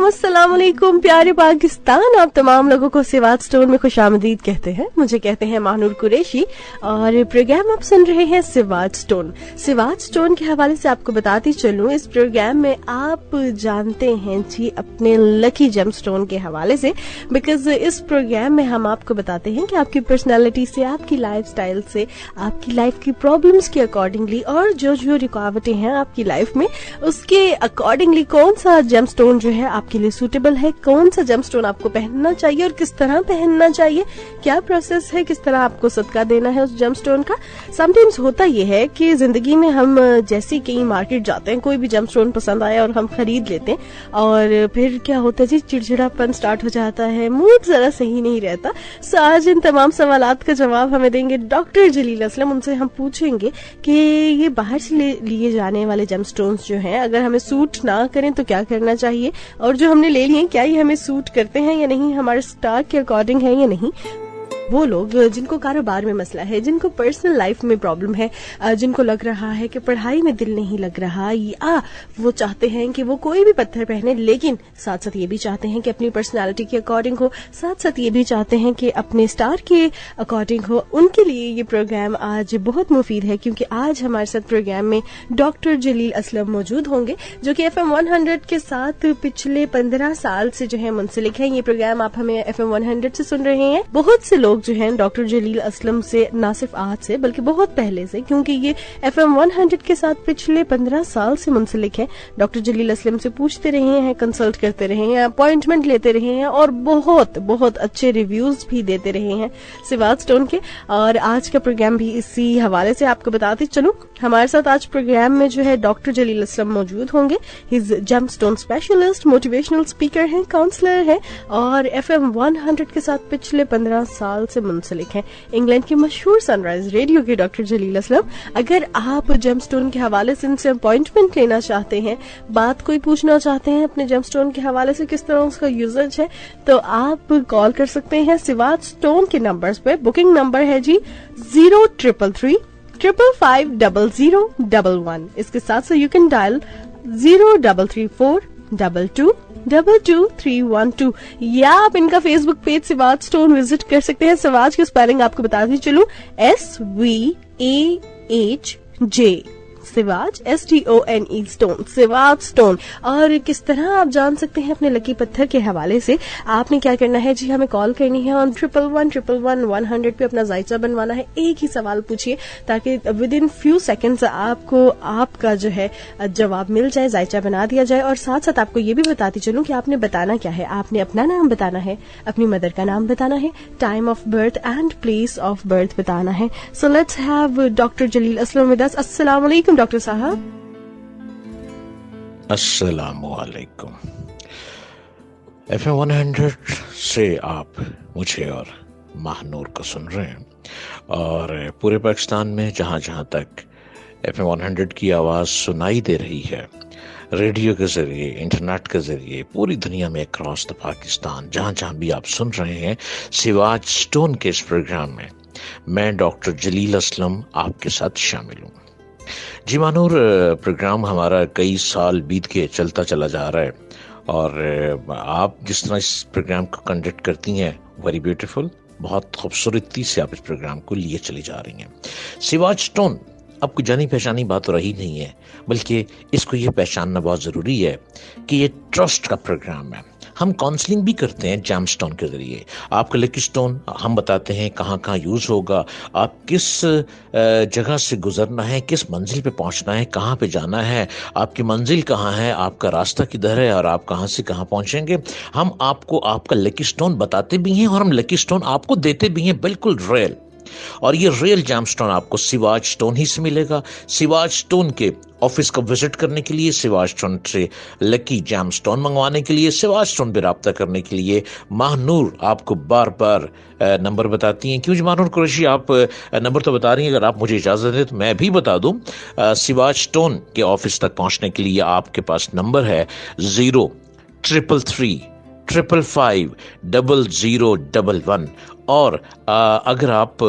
अस्सलामुअलैकुम प्यारे पाकिस्तान। आप तमाम लोगों को सिवात स्टोन में खुशामदीद कहते हैं। मुझे कहते हैं माहनूर कुरैशी और प्रोग्राम आप सुन रहे हैं सिवात स्टोन। सिवात स्टोन के हवाले से आपको बताती चलूं, इस प्रोग्राम में आप जानते हैं जी अपने लकी जेम स्टोन के हवाले से, बिकॉज इस प्रोग्राम में हम आपको बताते हैं कि आपकी पर्सनैलिटी से, आपकी लाइफ स्टाइल से, आपकी लाइफ की प्रॉब्लम्स के अकॉर्डिंगली और जो जो रुकावटें हैं आपकी लाइफ में उसके अकॉर्डिंगली कौन सा जेम स्टोन जो है आपके लिए सूटेबल है, कौन सा जेम स्टोन आपको पहनना चाहिए और किस तरह पहनना चाहिए, क्या प्रोसेस है, किस तरह आपको सदका देना है उस जेम स्टोन का। समटाइम्स होता यह है कि जिंदगी में हम जैसे कहीं मार्केट जाते हैं, कोई भी जेम स्टोन पसंद आया और हम खरीद लेते हैं और फिर क्या होता है जी, चिड़चिड़ापन स्टार्ट हो जाता है, मूड जरा सही नहीं रहता। सो आज इन तमाम सवालात का जवाब हमें देंगे डॉक्टर जलील असलम। उनसे हम पूछेंगे कि ये बाहर से लिए जाने वाले जेम स्टोन्स जो हैं अगर हमें सूट ना करें तो क्या करना चाहिए, और जो हमने ले लिए क्या ये हमें सूट करते हैं या नहीं, हमारे स्टार के अकॉर्डिंग है या नहीं। वो लोग जिनको कारोबार में मसला है, जिनको पर्सनल लाइफ में प्रॉब्लम है, जिनको लग रहा है कि पढ़ाई में दिल नहीं लग रहा, या वो चाहते हैं कि वो कोई भी पत्थर पहने लेकिन साथ साथ ये भी चाहते हैं कि अपनी पर्सनालिटी के अकॉर्डिंग हो, साथ साथ ये भी चाहते हैं कि अपने स्टार के अकॉर्डिंग हो, उनके लिए ये प्रोग्राम आज बहुत मुफीद है। क्योंकि आज हमारे साथ प्रोग्राम में डॉक्टर जलील असलम मौजूद होंगे जो कि FM 100 के साथ पिछले 15 साल से जो है मुंसलिक है। ये प्रोग्राम आप हमें FM 100 से सुन रहे हैं। बहुत से लोग जो हैं डॉक्टर जलील असलम से ना सिर्फ आज से बल्कि बहुत पहले से, क्योंकि ये FM 100 के साथ पिछले 15 साल से मुंसलिक है, डॉक्टर जलील असलम से पूछते रहे हैं, कंसल्ट करते रहे हैं, अपॉइंटमेंट लेते रहे हैं और बहुत बहुत अच्छे रिव्यूज भी देते रहे हैं सिवात स्टोन के। और आज का प्रोग्राम भी इसी हवाले से आपको बताते चलूं। हमारे साथ आज प्रोग्राम में जो है डॉक्टर जलील असलम मौजूद होंगे। His gemstone specialist, motivational speaker हैं, काउंसलर हैं और FM 100 के साथ पिछले 15 साल से मुंसलिक हैं। इंग्लैंड के मशहूर सनराइज रेडियो के डॉक्टर जलील असलम। अगर आप जेम स्टोन के हवाले से इनसे अपॉइंटमेंट लेना चाहते हैं, बात कोई पूछना चाहते हैं अपने जेम स्टोन के हवाले से, किस तरह उसका यूजेज है, तो आप कॉल कर सकते हैं सिवात स्टोन के नंबर्स पे। बुकिंग नंबर है जी 0333 555 0011। इसके साथ से यू कैन डायल 0334 222312 या आप इनका फेसबुक पेज सिवात स्टोन विजिट कर सकते हैं। सिवाज की स्पेलिंग आपको बताती चलूं, SVAHJ Siwach, STONE stone, सिवात stone. और किस तरह आप जान सकते हैं अपने लकी पत्थर के हवाले से, आपने क्या करना है जी, हमें कॉल करनी है ऑन 1111 पे अपना जायचा बनवाना है। एक ही सवाल पूछिए ताकि विद इन फ्यू सेकेंड्स आपको आपका जो है जवाब मिल जाए, जायचा बना दिया जाए। और साथ साथ आपको ये भी बताती चलूं कि आपने बताना क्या है, आपने अपना नाम बताना है, अपनी मदर का नाम बताना है, time of birth and place of birth बताना है। So let's have doctor Jalil Aslam with us. अस्सलाम वालेकुम डॉक्टर साहब। अस्सलामुअलैकुम। FM 100 से आप मुझे और माहनूर को सुन रहे हैं और पूरे पाकिस्तान में जहां जहां तक FM 100 की आवाज़ सुनाई दे रही है, रेडियो के जरिए, इंटरनेट के जरिए, पूरी दुनिया में अक्रॉस द पाकिस्तान जहां जहां भी आप सुन रहे हैं सिवाज स्टोन के इस प्रोग्राम में मैं डॉक्टर जलील असलम आपके साथ शामिल हूँ। जी मानूर, प्रोग्राम हमारा कई साल बीत के चलता चला जा रहा है और आप जिस तरह इस प्रोग्राम को कंडक्ट करती हैं, वेरी ब्यूटीफुल, बहुत खूबसूरती से आप इस प्रोग्राम को लिए चली जा रही हैं। सिवाज स्टोन अब कोई जानी पहचानी बात तो रही नहीं है, बल्कि इसको ये पहचानना बहुत ज़रूरी है कि ये ट्रस्ट का प्रोग्राम है। हम काउंसलिंग भी करते हैं जेम स्टोन के जरिए। आपका लकी स्टोन हम बताते हैं कहाँ कहाँ यूज़ होगा, आप किस जगह से गुजरना है, किस मंजिल पे पहुँचना है, कहाँ पे जाना है, आपकी मंजिल कहाँ है, आपका रास्ता किधर है और आप कहाँ से कहाँ पहुँचेंगे। हम आपको आपका लकी स्टोन बताते भी हैं और हम लकी स्टोन आपको देते भी हैं, बिल्कुल रियल। और ये रियल जेम स्टोन आपको सिवाज स्टोन ही से मिलेगा। सिवाज स्टोन के ऑफिस को विजिट करने के लिए, सिवाज स्टोन से लकी जेम स्टोन मंगवाने के लिए, सिवाज स्टोन पे रब्ता करने के लिए माहनूर आपको बार बार नंबर बताती हैं। क्यों जी माहनूर कुरैशी, आप नंबर तो बता रही हैं, अगर आप मुझे इजाज़त दें तो मैं भी बता दूं। सिवाज स्टोन के ऑफिस तक पहुंचने के लिए आपके पास नंबर है 333-555-0011। और अगर आप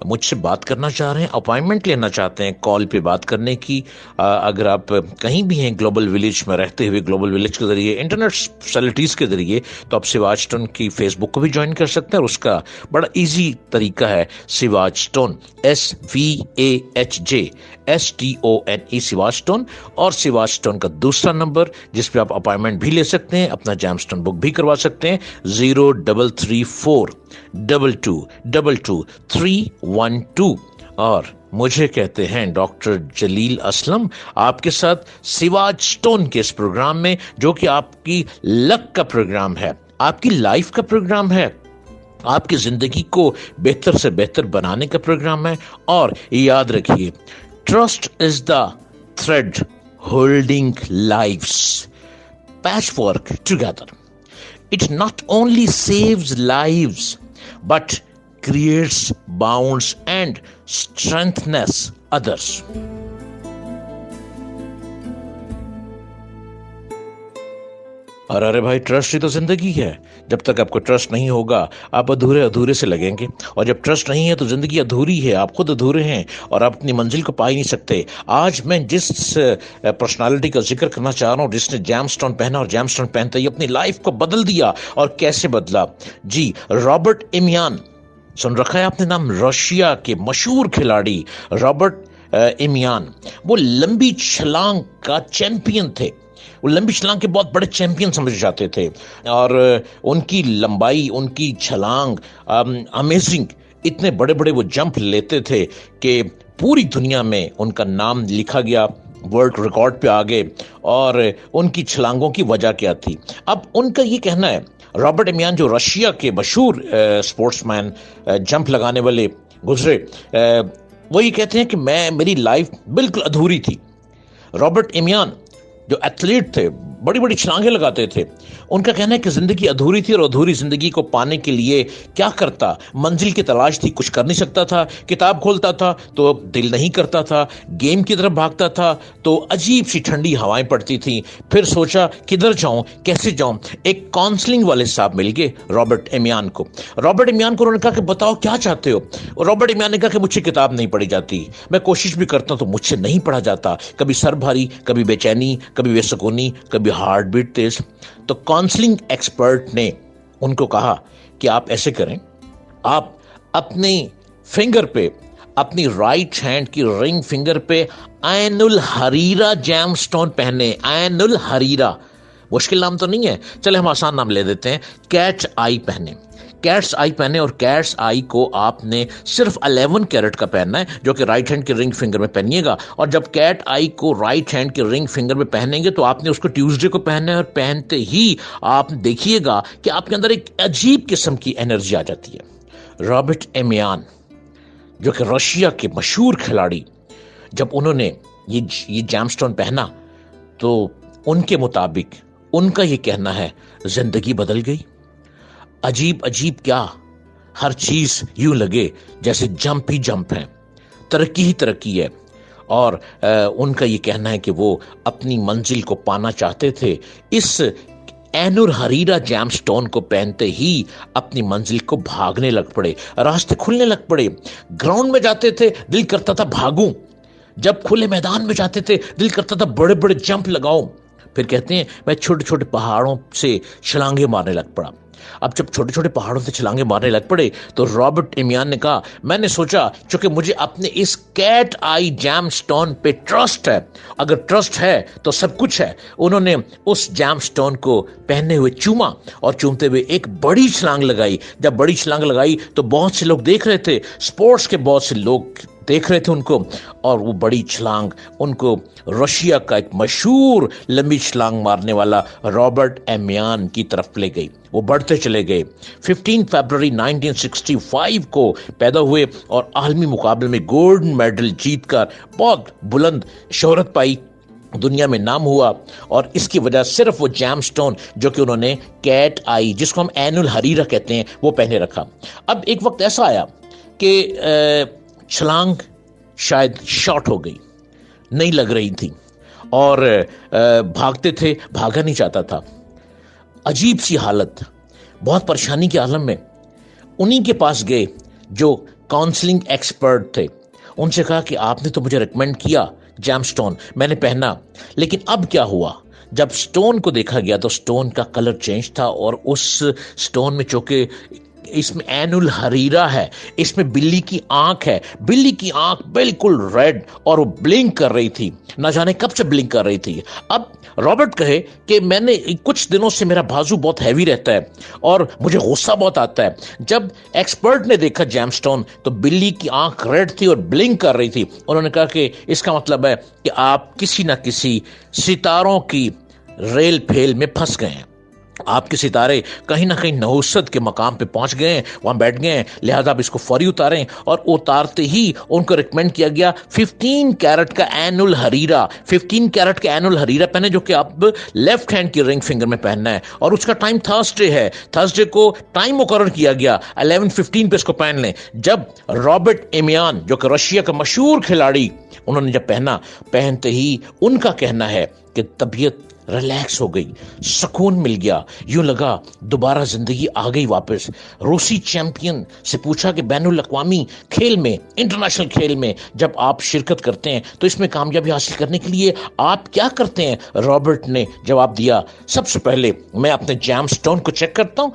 मुझसे बात करना चाह रहे हैं, अपॉइंटमेंट लेना चाहते हैं कॉल पे बात करने की, अगर आप कहीं भी हैं ग्लोबल विलेज में रहते हुए, ग्लोबल विलेज के जरिए, इंटरनेट फैसिलिटीज़ के जरिए, तो आप सिवाच टोन की फेसबुक को भी ज्वाइन कर सकते हैं। और उसका बड़ा इजी तरीका है Siwach tone, SVAHJSTONE, Siwach tone. और सिवाच टोन का दूसरा नंबर जिस पे आप अपॉइंटमेंट भी ले सकते हैं, अपना जैमस्टोन बुक भी करवा सकते हैं, 0334222312। और मुझे कहते हैं डॉक्टर जलील असलम, आपके साथ सिवाच टोन के इस प्रोग्राम में, जो कि आपकी लक का प्रोग्राम है, आपकी लाइफ का प्रोग्राम है, आपकी जिंदगी को बेहतर से बेहतर बनाने का प्रोग्राम है। और याद रखिए, trust is the thread holding lives, patchwork together. It not only saves lives, but creates bonds and strengthens others. और अरे भाई, ट्रस्ट ही तो जिंदगी है। जब तक आपको ट्रस्ट नहीं होगा, आप अधूरे अधूरे से लगेंगे। और जब ट्रस्ट नहीं है तो जिंदगी अधूरी है, आप खुद अधूरे हैं और आप अपनी मंजिल को पा ही नहीं सकते। आज मैं जिस पर्सनालिटी का जिक्र करना चाह रहा हूँ, जिसने जैमस्टोन पहना और जैमस्टोन पहनते ही अपनी लाइफ को बदल दिया, और कैसे बदला, जी, रॉबर्ट एमियान। सुन रखा है आपने नाम? रशिया के मशहूर खिलाड़ी रॉबर्ट एमियान। वो लंबी छलांग का चैंपियन थे, वो लंबी छलांग के बहुत बड़े चैंपियन समझे जाते थे। और उनकी लंबाई, उनकी छलांग अमेजिंग, इतने बड़े बड़े वो जंप लेते थे कि पूरी दुनिया में उनका नाम लिखा गया, वर्ल्ड रिकॉर्ड पे आ गए। और उनकी छलांगों की वजह क्या थी? अब उनका ये कहना है, रॉबर्ट एमियान जो रशिया के मशहूर स्पोर्ट्समैन, जंप लगाने वाले गुजरे, वो ये कहते हैं कि मेरी लाइफ बिल्कुल अधूरी थी। रॉबर्ट एमियान जो एथलीट थे, बड़ी बड़ी छलांगे लगाते थे, उनका कहना है कि जिंदगी अधूरी थी, और अधूरी जिंदगी को पाने के लिए क्या करता? मंजिल की तलाश थी, कुछ कर नहीं सकता था। किताब खोलता था तो दिल नहीं करता था, गेम की तरफ भागता था तो अजीब सी ठंडी हवाएं पड़ती थी। फिर सोचा किधर जाऊं, कैसे जाऊं। एक काउंसलिंग वाले साहब मिल गए रॉबर्ट एमियान को। रॉबर्ट एमियान को उन्होंने कहा कि बताओ क्या चाहते हो। रॉबर्ट एमियान ने कहा कि मुझसे किताब नहीं पढ़ी जाती, मैं कोशिश भी करता हूं तो मुझसे नहीं पढ़ा जाता। कभी सर भारी, कभी बेचैनी, कभी बेसुकूनी, कभी हार्ट बीट तेज। तो काउंसलिंग एक्सपर्ट ने उनको कहा कि आप ऐसे करें, आप अपने फिंगर पे, अपनी राइट हैंड की रिंग फिंगर पे ऐनुल हरीरा जैमस्टोन पहने। ऐनुल हरीरा मुश्किल नाम तो नहीं है, चले हम आसान नाम ले देते हैं। कैट आई पहने, कैट्स आई पहने। और कैट्स आई को आपने सिर्फ 11 कैरेट का पहनना है, जो कि राइट हैंड की रिंग फिंगर में पहनिएगा। और जब कैट आई को राइट हैंड की रिंग फिंगर में पहनेंगे तो आपने उसको ट्यूसडे को पहनना है। और पहनते ही आप देखिएगा कि आपके अंदर एक अजीब किस्म की एनर्जी आ जाती है। रॉबर्ट एमियान जो कि रशिया के मशहूर खिलाड़ी, जब उन्होंने ये जैमस्टोन पहना तो उनके मुताबिक उनका ये कहना है, जिंदगी बदल गई। अजीब अजीब क्या, हर चीज यूं लगे जैसे जंप ही जंप है, तरक्की ही तरक्की है। और उनका ये कहना है कि वो अपनी मंजिल को पाना चाहते थे। इस ऐनुल हरीरा जैमस्टोन को पहनते ही अपनी मंजिल को भागने लग पड़े, रास्ते खुलने लग पड़े। ग्राउंड में जाते थे, दिल करता था भागूं। जब खुले मैदान में जाते थे, दिल करता था बड़े बड़े जंप लगाऊं। फिर कहते हैं, मैं छोटे छोटे पहाड़ों से छलांगे मारने लग पड़ा। अब जब छोटे छोटे पहाड़ों से छलांगे मारने लग पड़े तो रॉबर्ट एमियान ने कहा, मैंने सोचा चूंकि मुझे अपने इस कैट आई जैमस्टोन पे ट्रस्ट है, अगर ट्रस्ट है तो सब कुछ है। उन्होंने उस जैमस्टोन को पहने हुए चूमा और चूमते हुए एक बड़ी छलांग लगाई। जब बड़ी छलांग लगाई तो बहुत से लोग देख रहे थे, स्पोर्ट्स के बहुत से लोग देख रहे थे उनको। और वो बड़ी छलांग उनको रशिया का एक मशहूर लंबी छलांग मारने वाला रॉबर्ट एमियान की तरफ ले गई। वो बढ़ते चले गए। 15 फरवरी 1965 को पैदा हुए और आलमी मुकाबले में गोल्ड मेडल जीतकर बहुत बुलंद शोहरत पाई, दुनिया में नाम हुआ। और इसकी वजह सिर्फ वो जैमस्टोन जो कि उन्होंने कैट आई, जिसको हम ऐनुल हरीरा कहते हैं, वो पहने रखा। अब एक वक्त ऐसा आया कि छलांग शायद शॉर्ट हो गई, नहीं लग रही थी, और भागते थे, भागा नहीं जाता था। अजीब सी हालत, बहुत परेशानी के आलम में उन्हीं के पास गए जो काउंसलिंग एक्सपर्ट थे। उनसे कहा कि आपने तो मुझे रिकमेंड किया जैमस्टोन, मैंने पहना, लेकिन अब क्या हुआ? जब स्टोन को देखा गया तो स्टोन का कलर चेंज था, और उस स्टोन में चूंकि इसमें एनुल हरीरा है, इसमें बिल्ली की आंख है, बिल्ली की आंख बिल्कुल रेड और वो ब्लिंक कर रही थी, ना जाने कब से ब्लिंक कर रही थी। अब रॉबर्ट कहे कि मैंने कुछ दिनों से मेरा बाजू बहुत हैवी रहता है और मुझे गुस्सा बहुत आता है। जब एक्सपर्ट ने देखा जैमस्टोन तो बिल्ली की आंख रेड थी और ब्लिंक कर रही थी। उन्होंने कहा कि इसका मतलब है कि आप किसी ना किसी सितारों की रेल फेल में फंस गए हैं, आपके सितारे कहीं ना कहीं नहुसत के मकाम पे पहुंच गए हैं, वहां बैठ गए हैं, लिहाजा आप इसको फौरी उतारें। और उतारते ही उनको रिकमेंड किया गया 15 कैरेट का एनुल हरीरा, 15 कैरेट का एनुल हरीरा पहने, जो कि आप लेफ्ट हैंड की रिंग फिंगर में पहनना है, और उसका टाइम थर्सडे है, थर्सडे को टाइम मुकर्रर किया गया, 11:15 पे इसको पहन लें। जब रॉबर्ट एमियान जो कि रशिया का मशहूर खिलाड़ी, उन्होंने जब पहना, पहनते ही उनका कहना है कि तबीयत रिलैक्स हो गई, सुकून मिल गया, यूं लगा दोबारा जिंदगी आ गई वापस। रूसी चैंपियन से पूछा कि बैनुल अक़वामी खेल में, इंटरनेशनल खेल में जब आप शिरकत करते हैं तो इसमें कामयाबी हासिल करने के लिए आप क्या करते हैं? रॉबर्ट ने जवाब दिया, सबसे पहले मैं अपने जैमस्टोन को चेक करता हूं,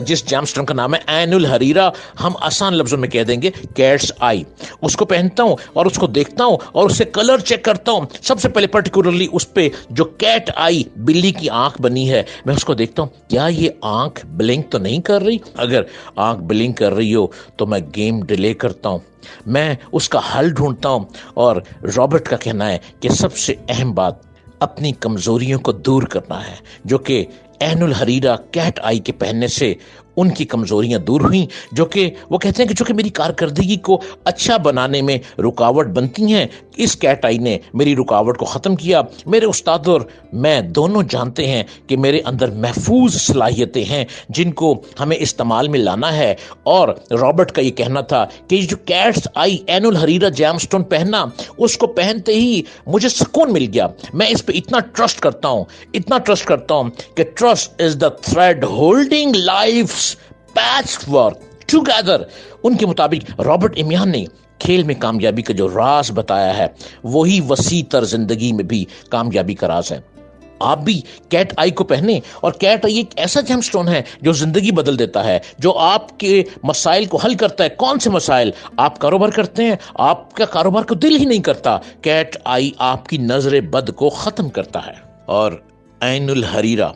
जिस जैमस्टोन का नाम है एनुल हरीरा, हम आसान लफ्जों में कह देंगे कैट्स आई। उसको पहनता हूं और उसको देखता हूं और उससे कलर चेक करता हूं। सबसे पहले पर्टिकुलरली उस पे जो कैट आई, बिल्ली की आंख बनी है, मैं उसको देखता हूं, क्या ये आंख ब्लिंक तो नहीं कर रही? अगर आंख ब्लिंक कर रही हो तो मैं गेम डिले करता हूं, मैं उसका हल ढूंढता हूं। और रॉबर्ट का कहना है कि सबसे अहम बात अपनी कमजोरियों को दूर करना है, जो कि एनुल हरीरा कैट आई के पहनने से उनकी कमजोरियां दूर हुई, जो कि वो कहते हैं कि जो कि मेरी कारकर्दगी को अच्छा बनाने में रुकावट बनती हैं। इस कैट आई ने मेरी रुकावट को ख़त्म किया। मेरे उस्ताद और मैं दोनों जानते हैं कि मेरे अंदर महफूज सलाहियतें हैं जिनको हमें इस्तेमाल में लाना है। और रॉबर्ट का ये कहना था कि जो कैट्स आई एनुल हरीरा जैमस्टोन पहना, उसको पहनते ही मुझे सुकून मिल गया। मैं इस पे इतना ट्रस्ट करता हूँ, इतना ट्रस्ट करता हूँ कि trust is the thread holding life patchwork together. उनके मुताबिक रॉबर्ट एमियान ने खेल में कामयाबी का जो राज बताया है, वही वसी तर जिंदगी में भी कामयाबी का राज है। आप भी कैट आई को पहने, और कैट आई एक ऐसा जेमस्टोन है जो जिंदगी बदल देता है, जो आपके मसाइल को हल करता है। कौन से मसाइल? आप कारोबार करते हैं, आपका कारोबार को दिल ही नहीं करता, कैट आई आपकी नजर बद को खत्म करता है। और एनुल हरीरा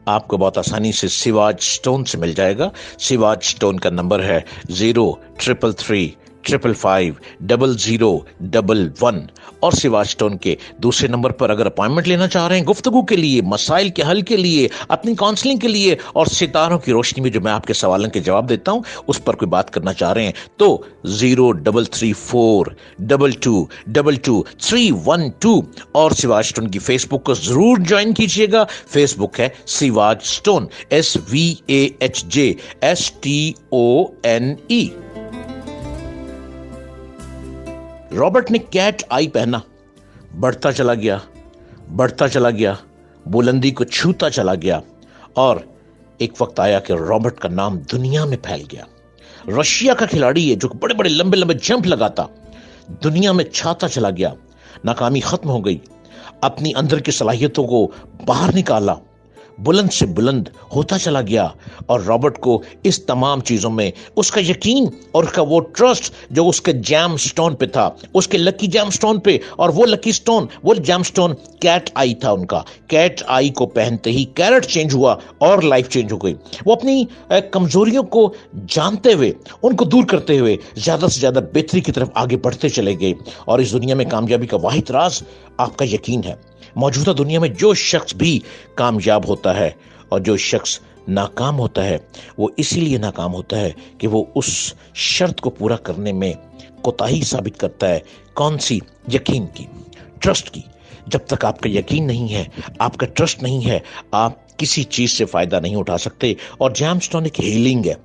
आपको बहुत आसानी से सिवाज स्टोन से मिल जाएगा। सिवाज स्टोन का नंबर है 0333550011। और सिवाज स्टोन के दूसरे नंबर पर अगर अपॉइंटमेंट लेना चाह रहे हैं गुफ्तगू के लिए, मसाइल के हल के लिए, अपनी काउंसलिंग के लिए, और सितारों की रोशनी में जो मैं आपके सवालों के जवाब देता हूं उस पर कोई बात करना चाह रहे हैं, तो 0334222312 और सिवाज स्टोन की फेसबुक को जरूर ज्वाइन कीजिएगा। फेसबुक है सिवाज स्टोन, SVAHJSTONE। रॉबर्ट ने कैट आई पहना, बढ़ता चला गया, बढ़ता चला गया, बुलंदी को छूता चला गया, और एक वक्त आया कि रॉबर्ट का नाम दुनिया में फैल गया। रशिया का खिलाड़ी है जो बड़े बड़े लंबे लंबे जंप लगाता, दुनिया में छाता चला गया। नाकामी खत्म हो गई, अपनी अंदर की सलाहियतों को बाहर निकाला, बुलंद से बुलंद होता चला गया। और रॉबर्ट को इस तमाम चीजों में उसका यकीन और उसका वो ट्रस्ट जो उसके जैम स्टोन पे था, उसके लकी जैम स्टोन पे, और वो लकी स्टोन, वो जैम स्टोन कैट आई था उनका। कैट आई को पहनते ही कैरेट चेंज हुआ और लाइफ चेंज हो गई। वो अपनी कमजोरियों को जानते हुए, उनको दूर करते हुए ज्यादा से ज्यादा बेहतरी की तरफ आगे बढ़ते चले गए। और इस दुनिया में कामयाबी का वाहिद राज आपका यकीन है। मौजूदा दुनिया में जो शख्स भी कामयाब होता है और जो शख्स नाकाम होता है, वो इसीलिए नाकाम होता है कि वो उस शर्त को पूरा करने में कोताही साबित करता है। कौन सी? यकीन की, ट्रस्ट की। जब तक आपका यकीन नहीं है, आपका ट्रस्ट नहीं है, आप किसी चीज से फायदा नहीं उठा सकते। और जैमस्टोन एक हीलिंग है,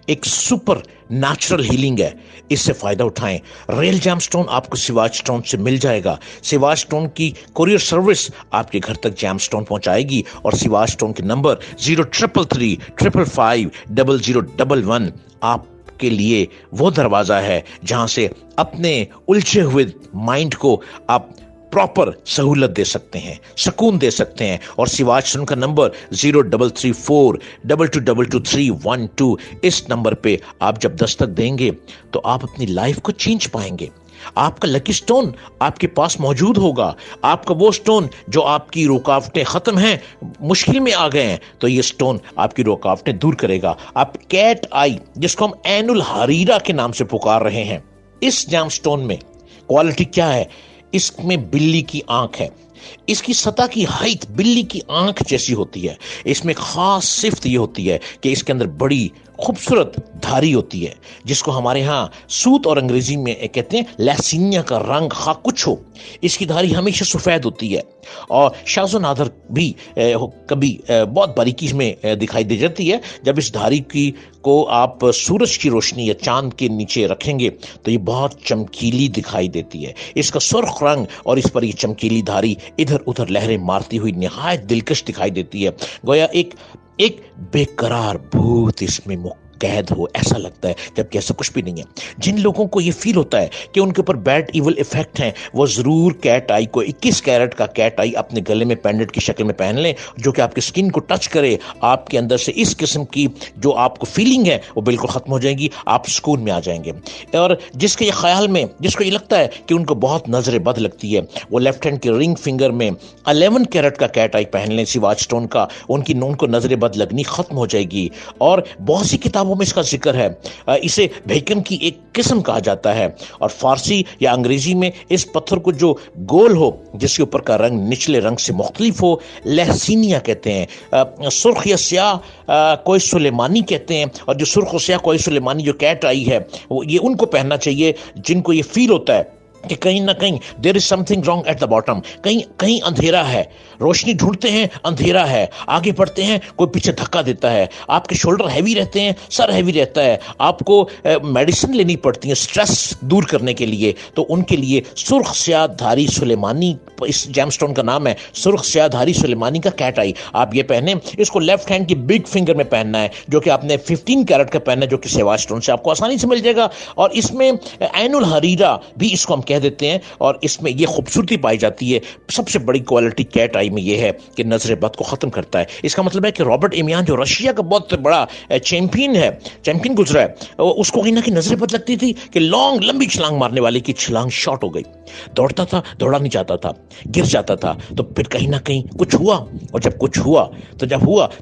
एक सुपर नेचुरल हीलिंग है, इससे फायदा उठाएं। रियल जैम स्टोन आपको सिवाच स्टोन से मिल जाएगा। सिवाच स्टोन की कुरियर सर्विस आपके घर तक जैम स्टोन पहुंचाएगी और सिवाच स्टोन के नंबर 0333550011 आपके लिए वो दरवाजा है जहां से अपने उलझे हुए माइंड को आप प्रॉपर सहूलत दे सकते हैं, सुकून दे सकते हैं। और सिवाच स्टोन का नंबर 0334222312, इस नंबर पे आप जब दस्तक देंगे तो आप अपनी लाइफ को चेंज पाएंगे। आपका लकी स्टोन आपके पास मौजूद होगा। आपका वो स्टोन जो आपकी रुकावटें खत्म हैं, मुश्किल में आ गए हैं, तो ये स्टोन आपकी रुकावटें दूर करेगा। आप कैट आई, जिसको हम एनुल हरीरा के नाम से पुकार रहे हैं, इस जैम स्टोन में क्वालिटी क्या है? इसमें बिल्ली की आंख है। इसकी सतह की हाइट बिल्ली की आंख जैसी होती है। इसमें खास सिफ्त ये होती है कि इसके अंदर बड़ी खूबसूरत धारी होती है, जिसको हमारे यहाँ सूत और अंग्रेजी में कहते हैं लैसिनिया का रंग खा कुछ हो। इसकी धारी हमेशा सफेद होती है और शाज़ो नादर भी कभी बहुत बारीकी में दिखाई दे जाती है। जब इस धारी की को आप सूरज की रोशनी या चांद के नीचे रखेंगे तो ये बहुत चमकीली दिखाई देती है। इसका सुर्ख रंग और इस पर ये चमकीली धारी इधर उधर लहरें मारती हुई निहायत दिलकश दिखाई देती है। गोया एक बेकरार भूत इसमें कैद हो, ऐसा लगता है, जबकि ऐसा कुछ भी नहीं है। जिन लोगों को ये फील होता है कि उनके ऊपर बैड इवल इफेक्ट हैं, वो जरूर कैट आई को 21 कैरेट का कैट आई अपने गले में पेंडेंट की शक्ल में पहन लें, जो कि आपकी स्किन को टच करे। आपके अंदर से इस किस्म की जो आपको फीलिंग है वो बिल्कुल खत्म हो जाएगी, आप सुकून में आ जाएंगे। और जिसके ये ख्याल में, जिसको ये लगता है कि उनको बहुत नजर बद लगती है, वो लेफ्ट हैंड के रिंग फिंगर में 11 कैरेट का कैट आई पहन लें सिवाच स्टोन का, उनकी उनको नजर बद लगनी खत्म हो जाएगी। और बहुत सी किताबों में इसका जिक्र है। इसे भैकम की एक किस्म कहा जाता है और फारसी या अंग्रेजी में इस पत्थर को जो गोल हो, जिसके ऊपर का रंग निचले रंग से मुख्तलिफ हो, लहसीनिया कहते हैं। सुर्ख या स्याह कोई सुलेमानी कहते हैं। और जो सुर्ख और स्याह कोई सुलेमानी जो कैट आई है, वो ये उनको पहनना चाहिए जिनको ये फील होता है कि कहीं ना कहीं there is something wrong at the bottom, कहीं अंधेरा है। रोशनी ढूंढते हैं, अंधेरा है, आगे बढ़ते हैं, कोई पीछे धक्का देता है, आपके शोल्डर हैवी रहते हैं, सर हैवी रहता है, आपको मेडिसिन लेनी पड़ती है स्ट्रेस दूर करने के लिए, तो उनके लिए सुर्ख स्याहधारी सुलेमानी, इस जैमस्टोन का नाम है सुर्ख स्याहधारी सुलेमानी का कैट आई, आप ये पहने। इसको लेफ्ट हैंड की बिग फिंगर में पहनना है, जो कि आपने 15 कैरेट का पहनना है, जो कि सिवाच स्टोन से आपको आसानी से मिल जाएगा। और इसमें एनुल हरीरा भी इसको हम कह देते हैं, और इसमें ये खूबसूरती पाई जाती है। सबसे बड़ी क्वालिटी कैट आई में ये है कि नजर बद को खत्म करता है। इसका मतलब है कि रॉबर्ट एमियान जो रशिया का बहुत बड़ा चैंपियन गुजरा है, उसको कहीं ना कहीं नजर बद लगती थी कि लंबी छलांग मारने वाले की छलांग शॉर्ट हो गई, दौड़ता था, दौड़ा नहीं जाता था, गिर जाता था, तो फिर कहीं ना कहीं कुछ हुआ, और जब कुछ हुआ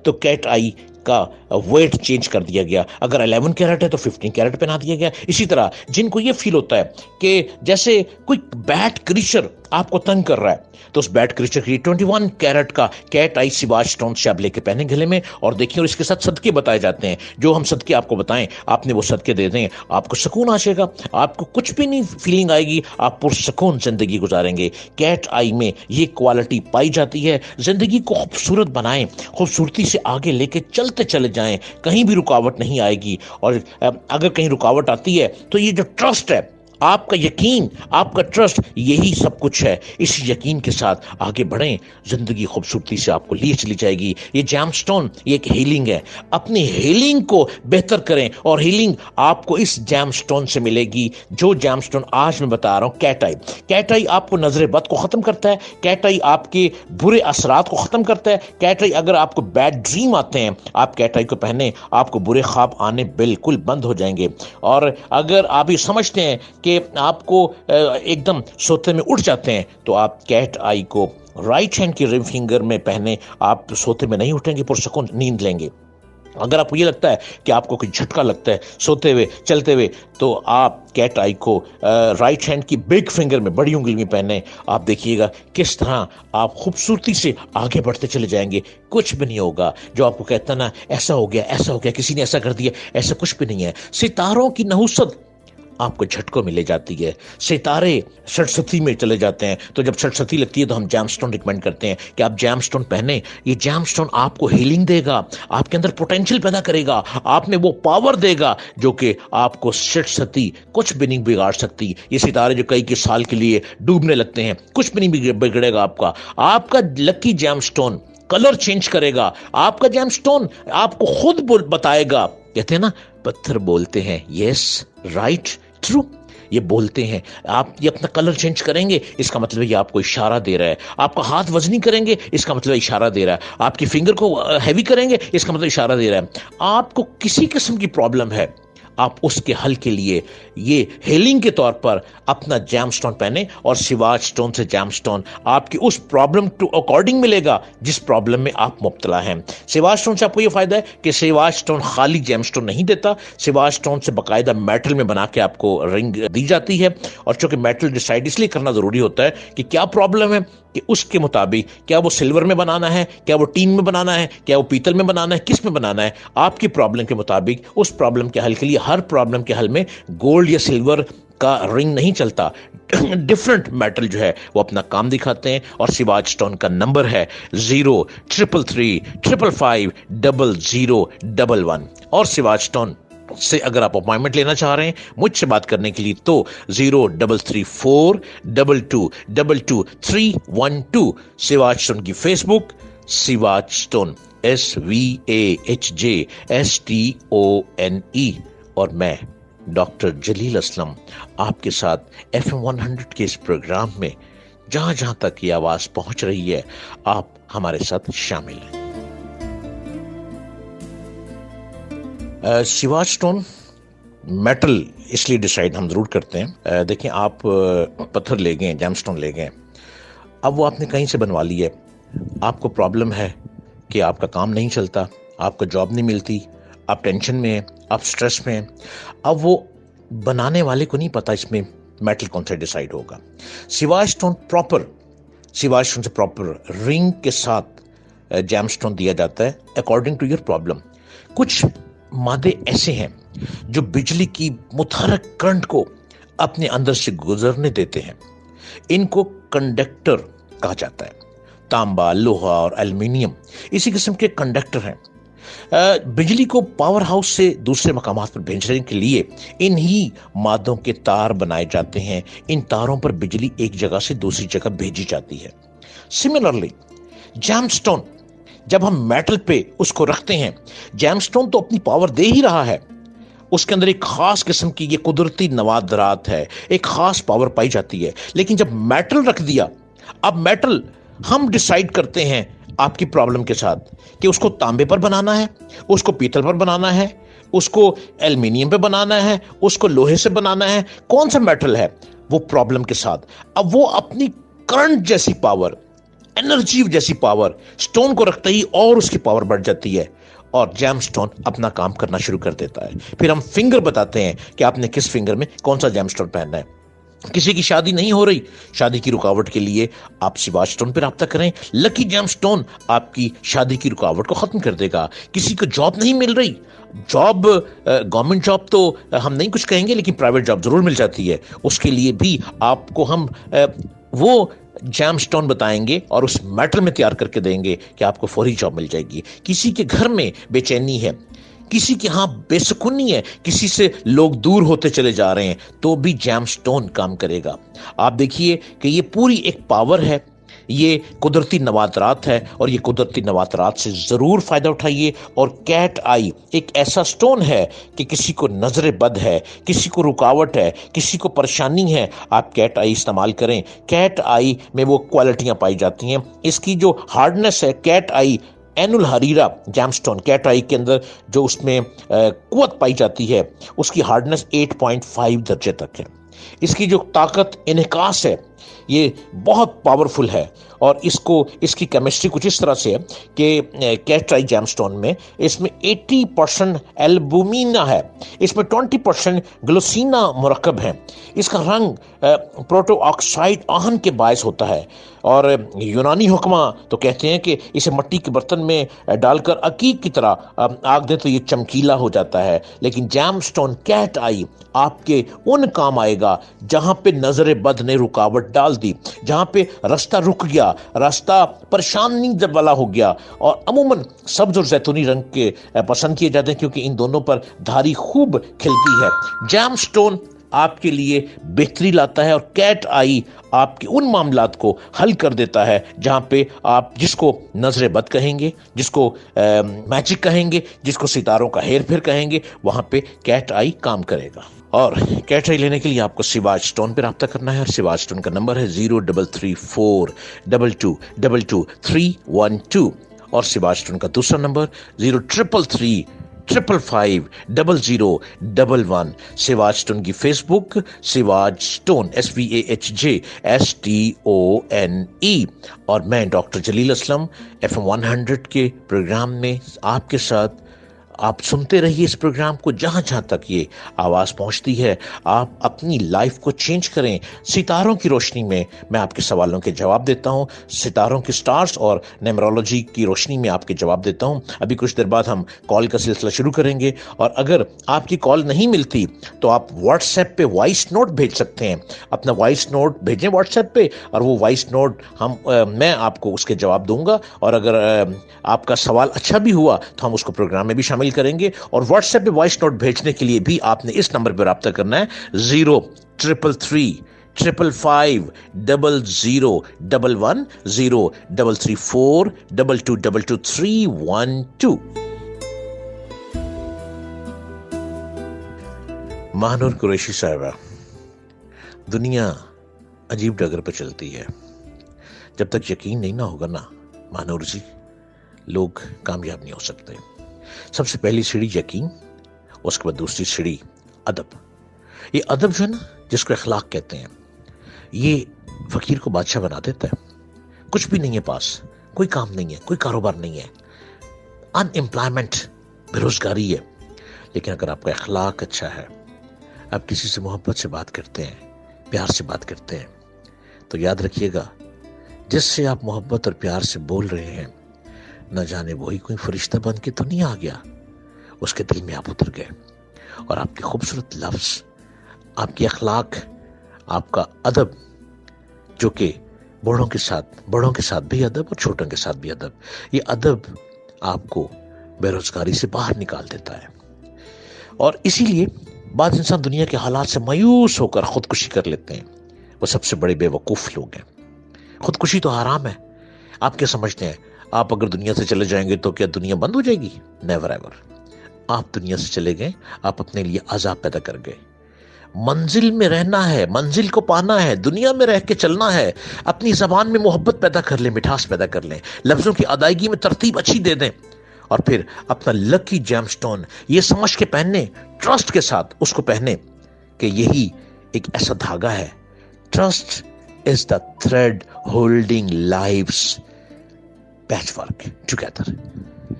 तो कैट आई का वेट चेंज कर दिया गया। अगर 11 कैरेट है तो 15 कैरेट पहना दिया गया। इसी तरह जिनको ये फील होता है कि जैसे कोई बैड क्रीचर आपको तंग कर रहा है, तो उस बैड क्रीचर की 21 कैरेट का कैट आई सिवाच स्टोन से आप लेके पहने गले में और देखिए। और इसके साथ सदके बताए जाते हैं, जो हम सदके आपको बताएं आपने वो सदके दे दें, आपको सुकून आ जाएगा, आपको कुछ भी नहीं फीलिंग आएगी, आप पुरसुकून जिंदगी गुजारेंगे। कैट आई में ये क्वालिटी पाई जाती है। जिंदगी को खूबसूरत बनाएं, खूबसूरती से आगे लेके चलते चले जाएं, कहीं भी रुकावट नहीं आएगी। और अगर कहीं रुकावट आती है तो ये जो ट्रस्ट है, आपका यकीन, आपका ट्रस्ट, यही सब कुछ है। इस यकीन के साथ आगे बढ़ें, जिंदगी खूबसूरती से आपको लिए चली जाएगी। ये जैमस्टोन ये एक हीलिंग है। अपनी हीलिंग को बेहतर करें और हीलिंग आपको इस जैमस्टोन से मिलेगी, जो जैमस्टोन आज मैं बता रहा हूं। कैट आई आपको नजर बद को खत्म करता है। कैट आई आपके बुरे असरात को खत्म करता है। कैट आई, अगर आपको बैड ड्रीम आते हैं, आप कैट आई को पहने, आपको बुरे ख्वाब आने बिल्कुल बंद हो जाएंगे। और अगर आप ये समझते हैं कि आपको एकदम सोते में उठ जाते हैं, तो आप कैट आई को राइट हैंड की रिंग फिंगर में पहने, आप सोते में नहीं उठेंगे, पुरसुकून नींद लेंगे। अगर आपको ये लगता है कि आपको कोई झटका लगता है सोते हुए, चलते हुए, तो आप कैट आई को राइट हैंड की बिग फिंगर में, बड़ी उंगली में पहने। आप देखिएगा किस तरह आप खूबसूरती से आगे बढ़ते चले जाएंगे। कुछ भी नहीं होगा जो आपको कहता ना ऐसा हो गया, किसी ने ऐसा कर दिया, ऐसा कुछ भी नहीं है। सितारों की नहुसत आपको झटकों में ले जाती है। सितारे सरस्वती में चले जाते हैं, तो जब सरस्वती लगती है तो हम जैमस्टोन रिकमेंड करते हैं कि आप जैमस्टोन पहने। ये जैमस्टोन आपको हीलिंग देगा, आपके अंदर पोटेंशियल पैदा करेगा, आप में वो पावर देगा जो कि आपको सरस्वती कुछ भी नहीं बिगाड़ सकती। ये सितारे जो कई साल के लिए डूबने लगते हैं, कुछ भी नहीं बिगड़ेगा आपका। आपका लकी जैमस्टोन कलर चेंज करेगा, आपका जैमस्टोन आपको खुद बताएगा। कहते हैं ना, पत्थर बोलते हैं यस, राइट, ट्रू, ये बोलते हैं। आप ये अपना कलर चेंज करेंगे, इसका मतलब है ये आपको इशारा दे रहा है। आपका हाथ वजनी करेंगे, इसका मतलब इशारा दे रहा है। आपकी फिंगर को हैवी करेंगे, इसका मतलब इशारा दे रहा है। आपको किसी किस्म की प्रॉब्लम है, आप उसके हल के लिए ये हीलिंग के तौर पर अपना जैमस्टोन पहने, और सिवाच स्टोन से जैमस्टोन आपकी उस प्रॉब्लम टू अकॉर्डिंग मिलेगा जिस प्रॉब्लम में आप मुब्तला हैं। सिवाच स्टोन से आपको ये फायदा है कि सिवाच स्टोन खाली जैमस्टोन नहीं देता, सिवाच स्टोन से बाकायदा मेटल में बना के आपको रिंग दी जाती है। और चूंकि मेटल डिसाइड इसलिए करना जरूरी होता है कि क्या प्रॉब्लम है, कि उसके मुताबिक क्या वो सिल्वर में बनाना है, क्या वो टीन में बनाना है, क्या वो पीतल में बनाना है, किस में बनाना है, आपकी प्रॉब्लम के मुताबिक उस प्रॉब्लम के हल के लिए। हर प्रॉब्लम के हल में गोल्ड या सिल्वर का रिंग नहीं चलता, डिफरेंट मेटल जो है वो अपना काम दिखाते हैं। और सिवाच स्टोन का नंबर है 0333550011। और सिवाच स्टोन से अगर आप अपॉइंटमेंट लेना चाह रहे हैं मुझसे बात करने के लिए, तो 0334222312। सिवाच स्टोन की फेसबुक सिवाच स्टोन SVAHJSTONE। और मैं डॉक्टर जलील असलम आपके साथ FM 100 के इस प्रोग्राम में जहां जहां तक ये आवाज पहुंच रही है, आप हमारे साथ शामिल हैं। सिवाच स्टोन मेटल इसलिए डिसाइड हम जरूर करते हैं। देखिए, आप पत्थर ले गए, जैमस्टोन ले गए, अब वो आपने कहीं से बनवा ली है, आपको प्रॉब्लम है कि आपका काम नहीं चलता, आपको जॉब नहीं मिलती, आप टेंशन में हैं, आप स्ट्रेस में हैं। अब वो बनाने वाले को नहीं पता इसमें मेटल कौन सा डिसाइड होगा। सिवाच स्टोन से प्रॉपर रिंग के साथ जैमस्टोन दिया जाता है अकॉर्डिंग टू योर प्रॉब्लम। कुछ मादे ऐसे हैं जो बिजली की मुतहरक करंट को अपने अंदर से गुजरने देते हैं, इनको कंडक्टर कहा जाता है। तांबा, लोहा और एल्युमिनियम इसी किस्म के कंडक्टर हैं। बिजली को पावर हाउस से दूसरे मकामात पर भेजने के लिए इन्हीं मादों के तार बनाए जाते हैं। इन तारों पर बिजली एक जगह से दूसरी जगह भेजी जाती है। सिमिलरली जैमस्टोन, जब हम मेटल पे उसको रखते हैं, जैमस्टोन तो अपनी पावर दे ही रहा है, उसके अंदर एक खास किस्म की ये कुदरती नवादरात है, एक खास पावर पाई जाती है। लेकिन जब मेटल रख दिया, अब मेटल हम डिसाइड करते हैं आपकी प्रॉब्लम के साथ कि उसको तांबे पर बनाना है, उसको पीतल पर बनाना है, उसको एल्युमिनियम पे बनाना है, उसको लोहे से बनाना है, कौन सा मेटल है वो प्रॉब्लम के साथ। अब वो अपनी करंट जैसी पावर, एनर्जी जैसी पावर स्टोन को रखते ही और उसकी पावर बढ़ जाती है और जैमस्टोन अपना काम करना शुरू कर देता है। फिर हम फिंगर बताते हैं कि आपने किस फिंगर में कौन सा जैमस्टोन पहनना है। किसी की शादी नहीं हो रही, शादी की रुकावट के लिए आप सिवाच स्टोन पर राब्ता करें, लकी जैमस्टोन आपकी शादी की रुकावट को खत्म कर देगा। किसी को जॉब नहीं मिल रही, जॉब गवर्नमेंट जॉब तो हम नहीं कुछ कहेंगे, लेकिन प्राइवेट जॉब जरूर मिल जाती है, उसके लिए भी आपको हम वो जैमस्टोन बताएंगे और उस मेटल में तैयार करके देंगे कि आपको फौरी जॉब मिल जाएगी। किसी के घर में बेचैनी है, किसी के यहाँ बेसुकूनी है, किसी से लोग दूर होते चले जा रहे हैं, तो भी जैमस्टोन काम करेगा। आप देखिए कि ये पूरी एक पावर है, ये कुदरती नवातरात है और ये कुदरती नवातरात से ज़रूर फ़ायदा उठाइए। और कैट आई एक ऐसा स्टोन है कि किसी को नज़र बद है, किसी को रुकावट है, किसी को परेशानी है, आप कैट आई इस्तेमाल करें। कैट आई में वो क्वालिटियाँ पाई जाती हैं। इसकी जो हार्डनेस है, कैट आई एनुल हरीरा जैमस्टोन, कैट आई के अंदर जो उसमें कुव्वत पाई जाती है, उसकी हार्डनेस 8.5 दर्जे तक है। इसकी जो ताकत इनकास है یہ بہت پاورفل ہے، اور اس کی کیمسٹری کچھ اس طرح سے ہے کہ کیٹ آئی جیم سٹون میں اس میں 80% البومینا ہے، اس میں 20% گلوسینا مرکب ہے، اس کا رنگ پروٹو آکسائڈ آہن کے باعث ہوتا ہے، اور یونانی حکماں تو کہتے ہیں کہ اسے مٹی کے برتن میں ڈال کر عقیق کی طرح آگ دیں تو یہ چمکیلا ہو جاتا ہے، لیکن جیم سٹون کیٹ آئی آپ کے ان کام آئے گا جہاں پہ نظر بد نے رکاوٹ ڈال دی، جہاں پہ راستہ رک گیا، راستہ پریشانی والا ہو گیا، اور عموماً سبز اور زیتونی رنگ کے پسند کیے جاتے ہیں کیونکہ ان دونوں پر دھاری خوب کھلتی ہے۔ جیم سٹون آپ کے لیے بہتری لاتا ہے، اور کیٹ آئی آپ کے ان معاملات کو حل کر دیتا ہے جہاں پہ آپ جس کو نظر بد کہیں گے، جس کو میجک کہیں گے، جس کو ستاروں کا ہیر پھیر کہیں گے، وہاں پہ کیٹ آئی کام کرے گا۔ اور کیٹ آئی لینے کے لیے آپ کو سواج سٹون پہ رابطہ کرنا ہے، اور سواج سٹون کا نمبر ہے 0334222312، اور سواج سٹون کا دوسرا نمبر 0333550011۔ سواج سٹون کی فیس بک سواج سٹون SVAHJSTONE، اور میں ڈاکٹر جلیل اسلم FM 100 کے پروگرام میں آپ کے ساتھ، آپ سنتے رہیے اس پروگرام کو جہاں جہاں تک یہ آواز پہنچتی ہے، آپ اپنی لائف کو چینج کریں۔ ستاروں کی روشنی میں میں آپ کے سوالوں کے جواب دیتا ہوں، ستاروں کی سٹارز اور نیمرولوجی کی روشنی میں آپ کے جواب دیتا ہوں۔ ابھی کچھ دیر بعد ہم کال کا سلسلہ شروع کریں گے، اور اگر آپ کی کال نہیں ملتی تو آپ واٹس ایپ پہ وائس نوٹ بھیج سکتے ہیں، اپنا وائس نوٹ بھیجیں واٹس ایپ پہ، اور وہ وائس نوٹ میں آپ کو اس کے جواب دوں گا، اور اگر آپ کا سوال اچھا بھی ہوا تو ہم اس کو پروگرام میں بھی شامل کریں گے۔ اور واٹس ایپ پہ وائس نوٹ بھیجنے کے لیے بھی آپ نے اس نمبر پہ رابطہ کرنا ہے 0333550011 0334222312۔ ماہنور قریشی صاحبہ، دنیا عجیب ڈگر پہ چلتی ہے، جب تک یقین نہیں نہ ہوگا نا ماہنور جی، لوگ کامیاب نہیں ہو سکتے۔ سب سے پہلی سیڑھی یقین، اس کے بعد دوسری سیڑھی ادب۔ یہ ادب جو ہے نا، جس کو اخلاق کہتے ہیں، یہ فقیر کو بادشاہ بنا دیتا ہے۔ کچھ بھی نہیں ہے پاس، کوئی کام نہیں ہے، کوئی کاروبار نہیں ہے، ان امپلائمنٹ، بے روزگاری ہے، لیکن اگر آپ کا اخلاق اچھا ہے، آپ کسی سے محبت سے بات کرتے ہیں، پیار سے بات کرتے ہیں، تو یاد رکھیے گا جس سے آپ محبت اور پیار سے بول رہے ہیں، نہ جانے وہی کوئی فرشتہ بن کے تو نہیں آ گیا، اس کے دل میں آپ اتر گئے، اور آپ کے خوبصورت لفظ، آپ کی اخلاق، آپ کا ادب، جو کہ بڑوں کے ساتھ بھی ادب اور چھوٹوں کے ساتھ بھی ادب، یہ ادب آپ کو بے روزگاری سے باہر نکال دیتا ہے۔ اور اسی لیے بعض انسان دنیا کے حالات سے مایوس ہو کر خودکشی کر لیتے ہیں، وہ سب سے بڑے بے وقوف لوگ ہیں۔ خودکشی تو حرام ہے۔ آپ کیا سمجھتے ہیں، آپ اگر دنیا سے چلے جائیں گے تو کیا دنیا بند ہو جائے گی؟ Never ever. آپ دنیا سے چلے گئے، آپ اپنے لیے عذاب پیدا کر گئے۔ منزل میں رہنا ہے، منزل کو پانا ہے، دنیا میں رہ کے چلنا ہے۔ اپنی زبان میں محبت پیدا کر لیں، مٹھاس پیدا کر لیں، لفظوں کی ادائیگی میں ترتیب اچھی دے دیں، اور پھر اپنا لکی جیم سٹون یہ سمجھ کے پہننے، ٹرسٹ کے ساتھ اس کو پہنے کہ یہی ایک ایسا دھاگا ہے۔ Trust is the thread holding life's patchwork together.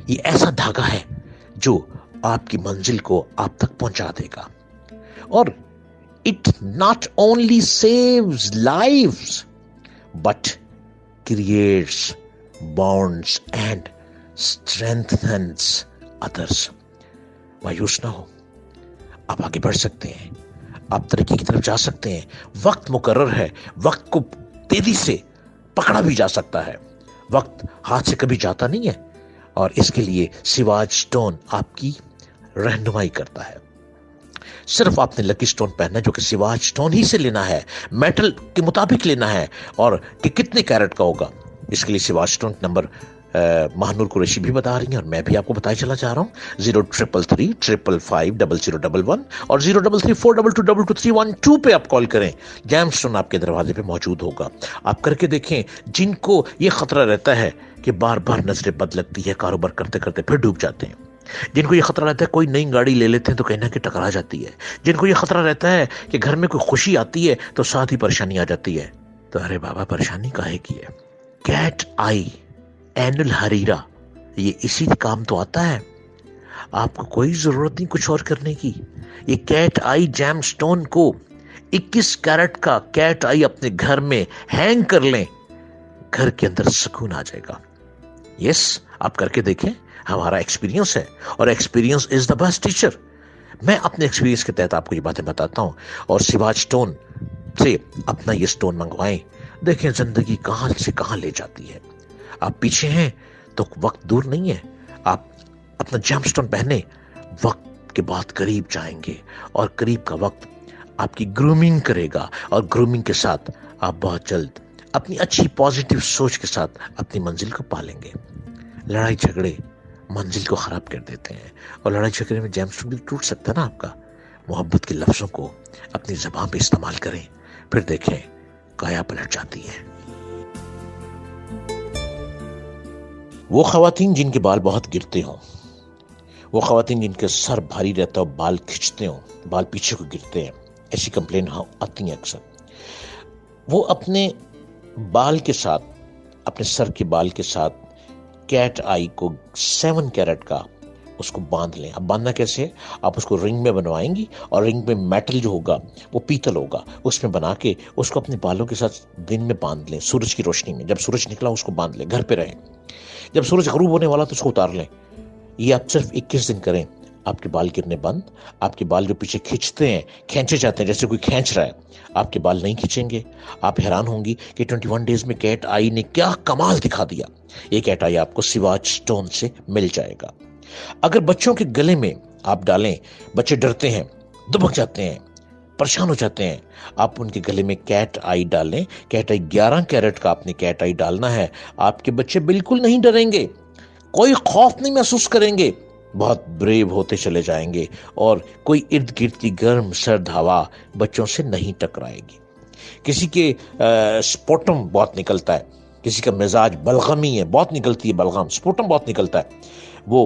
یہ ایسا دھاگا ہے جو آپ کی منزل کو آپ تک پہنچا دے گا، اور it not only saves lives but creates bonds and strengthens others. مایوس نہ ہو، آپ آگے بڑھ سکتے ہیں، آپ ترقی کی طرف جا سکتے ہیں۔ وقت مقرر ہے، وقت کو تیزی سے پکڑا بھی جا سکتا ہے، وقت ہاتھ سے کبھی جاتا نہیں ہے، اور اس کے لیے سواج سٹون آپ کی رہنمائی کرتا ہے۔ صرف آپ نے لکی سٹون پہننا ہے جو کہ سواج سٹون ہی سے لینا ہے، میٹل کے مطابق لینا ہے، اور کہ کتنے کیرٹ کا ہوگا، اس کے لیے سواج سٹون نمبر ماہنور قریشی بھی بتا رہی ہیں، اور میں بھی آپ کو بتائی چلا جا رہا ہوں 0333550011 اور 0334222312 پہ آپ کال کریں۔ جیم سٹون آپ کے دروازے پہ موجود ہوگا۔ آپ کر کے دیکھیں، جن کو یہ خطرہ رہتا ہے کہ بار بار نظر بد لگتی ہے، کاروبار کرتے کرتے پھر ڈوب جاتے ہیں، جن کو یہ خطرہ رہتا ہے کوئی نئی گاڑی لے لیتے ہیں تو کہیں نہ کہ ٹکرا جاتی ہے، جن کو یہ خطرہ رہتا ہے کہ گھر میں کوئی خوشی آتی ہے تو ساتھ ہی پریشانی آ جاتی ہے، تو तो अरे बाबा परेशानी काहे की है? कैट आई एनुल हरीरा, ये इसी काम तो आता है, आपको कोई जरूरत नहीं कुछ और करने की। ये कैट आई जैम स्टोन को 21 कैरेट का कैट आई अपने घर में हैंग कर लें, घर के अंदर सुकून आ जाएगा। यस, आप करके देखें, हमारा एक्सपीरियंस है और experience is the best teacher. मैं अपने एक्सपीरियंस के तहत आपको ये बातें बताता हूं और शिवाज स्टोन से अपना ये स्टोन मंगवाएं, देखें जिंदगी कहां से कहां ले जाती है। आप पीछे हैं तो वक्त दूर नहीं है, आप अपना जैम स्टोन पहने, वक्त के बाद करीब जाएंगे और करीब का वक्त आपकी ग्रूमिंग करेगा और ग्रूमिंग के साथ आप बहुत जल्द अपनी अच्छी पॉजिटिव सोच के साथ अपनी मंजिल को पालेंगे। लड़ाई झगड़े मंजिल को खराब कर देते हैं और लड़ाई झगड़े में जैम स्टोन भी टूट सकता है ना आपका। मोहब्बत के लफ्जों को अपनी ज़बान पे इस्तेमाल करें, फिर देखें काया पलट जाती है। वो खवातीन जिनके बाल बहुत गिरते हों, वो खवातीन जिनके सर भारी रहता हो, बाल खिंचते हों, बाल पीछे को गिरते हैं, ऐसी कंप्लेन आती हैं अक्सर। वो अपने बाल के साथ, अपने सर के बाल के साथ कैट आई को 7 कैरेट का उसको बांध लें। अब बांधना कैसे है? आप उसको रिंग में बनवाएंगी और रिंग में मेटल जो होगा वो पीतल होगा, उसमें बना के उसको अपने बालों के साथ दिन में बांध लें, सूरज की रोशनी में। जब सूरज निकला उसको बांध लें, घर पे रहें। जब सूरज गरूब होने वाला तो उसको उतार लें। ये आप सिर्फ 21 दिन करें, आपके बाल गिरने बंद। आपके बाल जो पीछे खींचते हैं, खींचे जाते हैं, जैसे कोई खींच रहा है, आपके बाल नहीं खींचेंगे। आप हैरान होंगी कि 21 डेज में कैट आई ने क्या कमाल दिखा दिया। ये कैट आई आपको शिवाज स्टोन से मिल जाएगा। अगर बच्चों के गले में आप डालें, बच्चे डरते हैं, दुबक जाते हैं, परेशान हो जाते हैं, आप उनके गले में कैट आई डालें। कैट आई 11 कैरेट का आपने कैट आई डालना है। आपके बच्चे बिल्कुल नहीं डरेंगे, कोई खौफ नहीं महसूस करेंगे, बहुत ब्रेव होते चले जाएंगे और कोई इर्द गिर्द की गर्म सर्द हवा बच्चों से नहीं टकराएगी। किसी के स्पोटम बहुत निकलता है, किसी का मिजाज बलगमी है, बहुत निकलती है बलगम, स्पोटम बहुत निकलता है, वो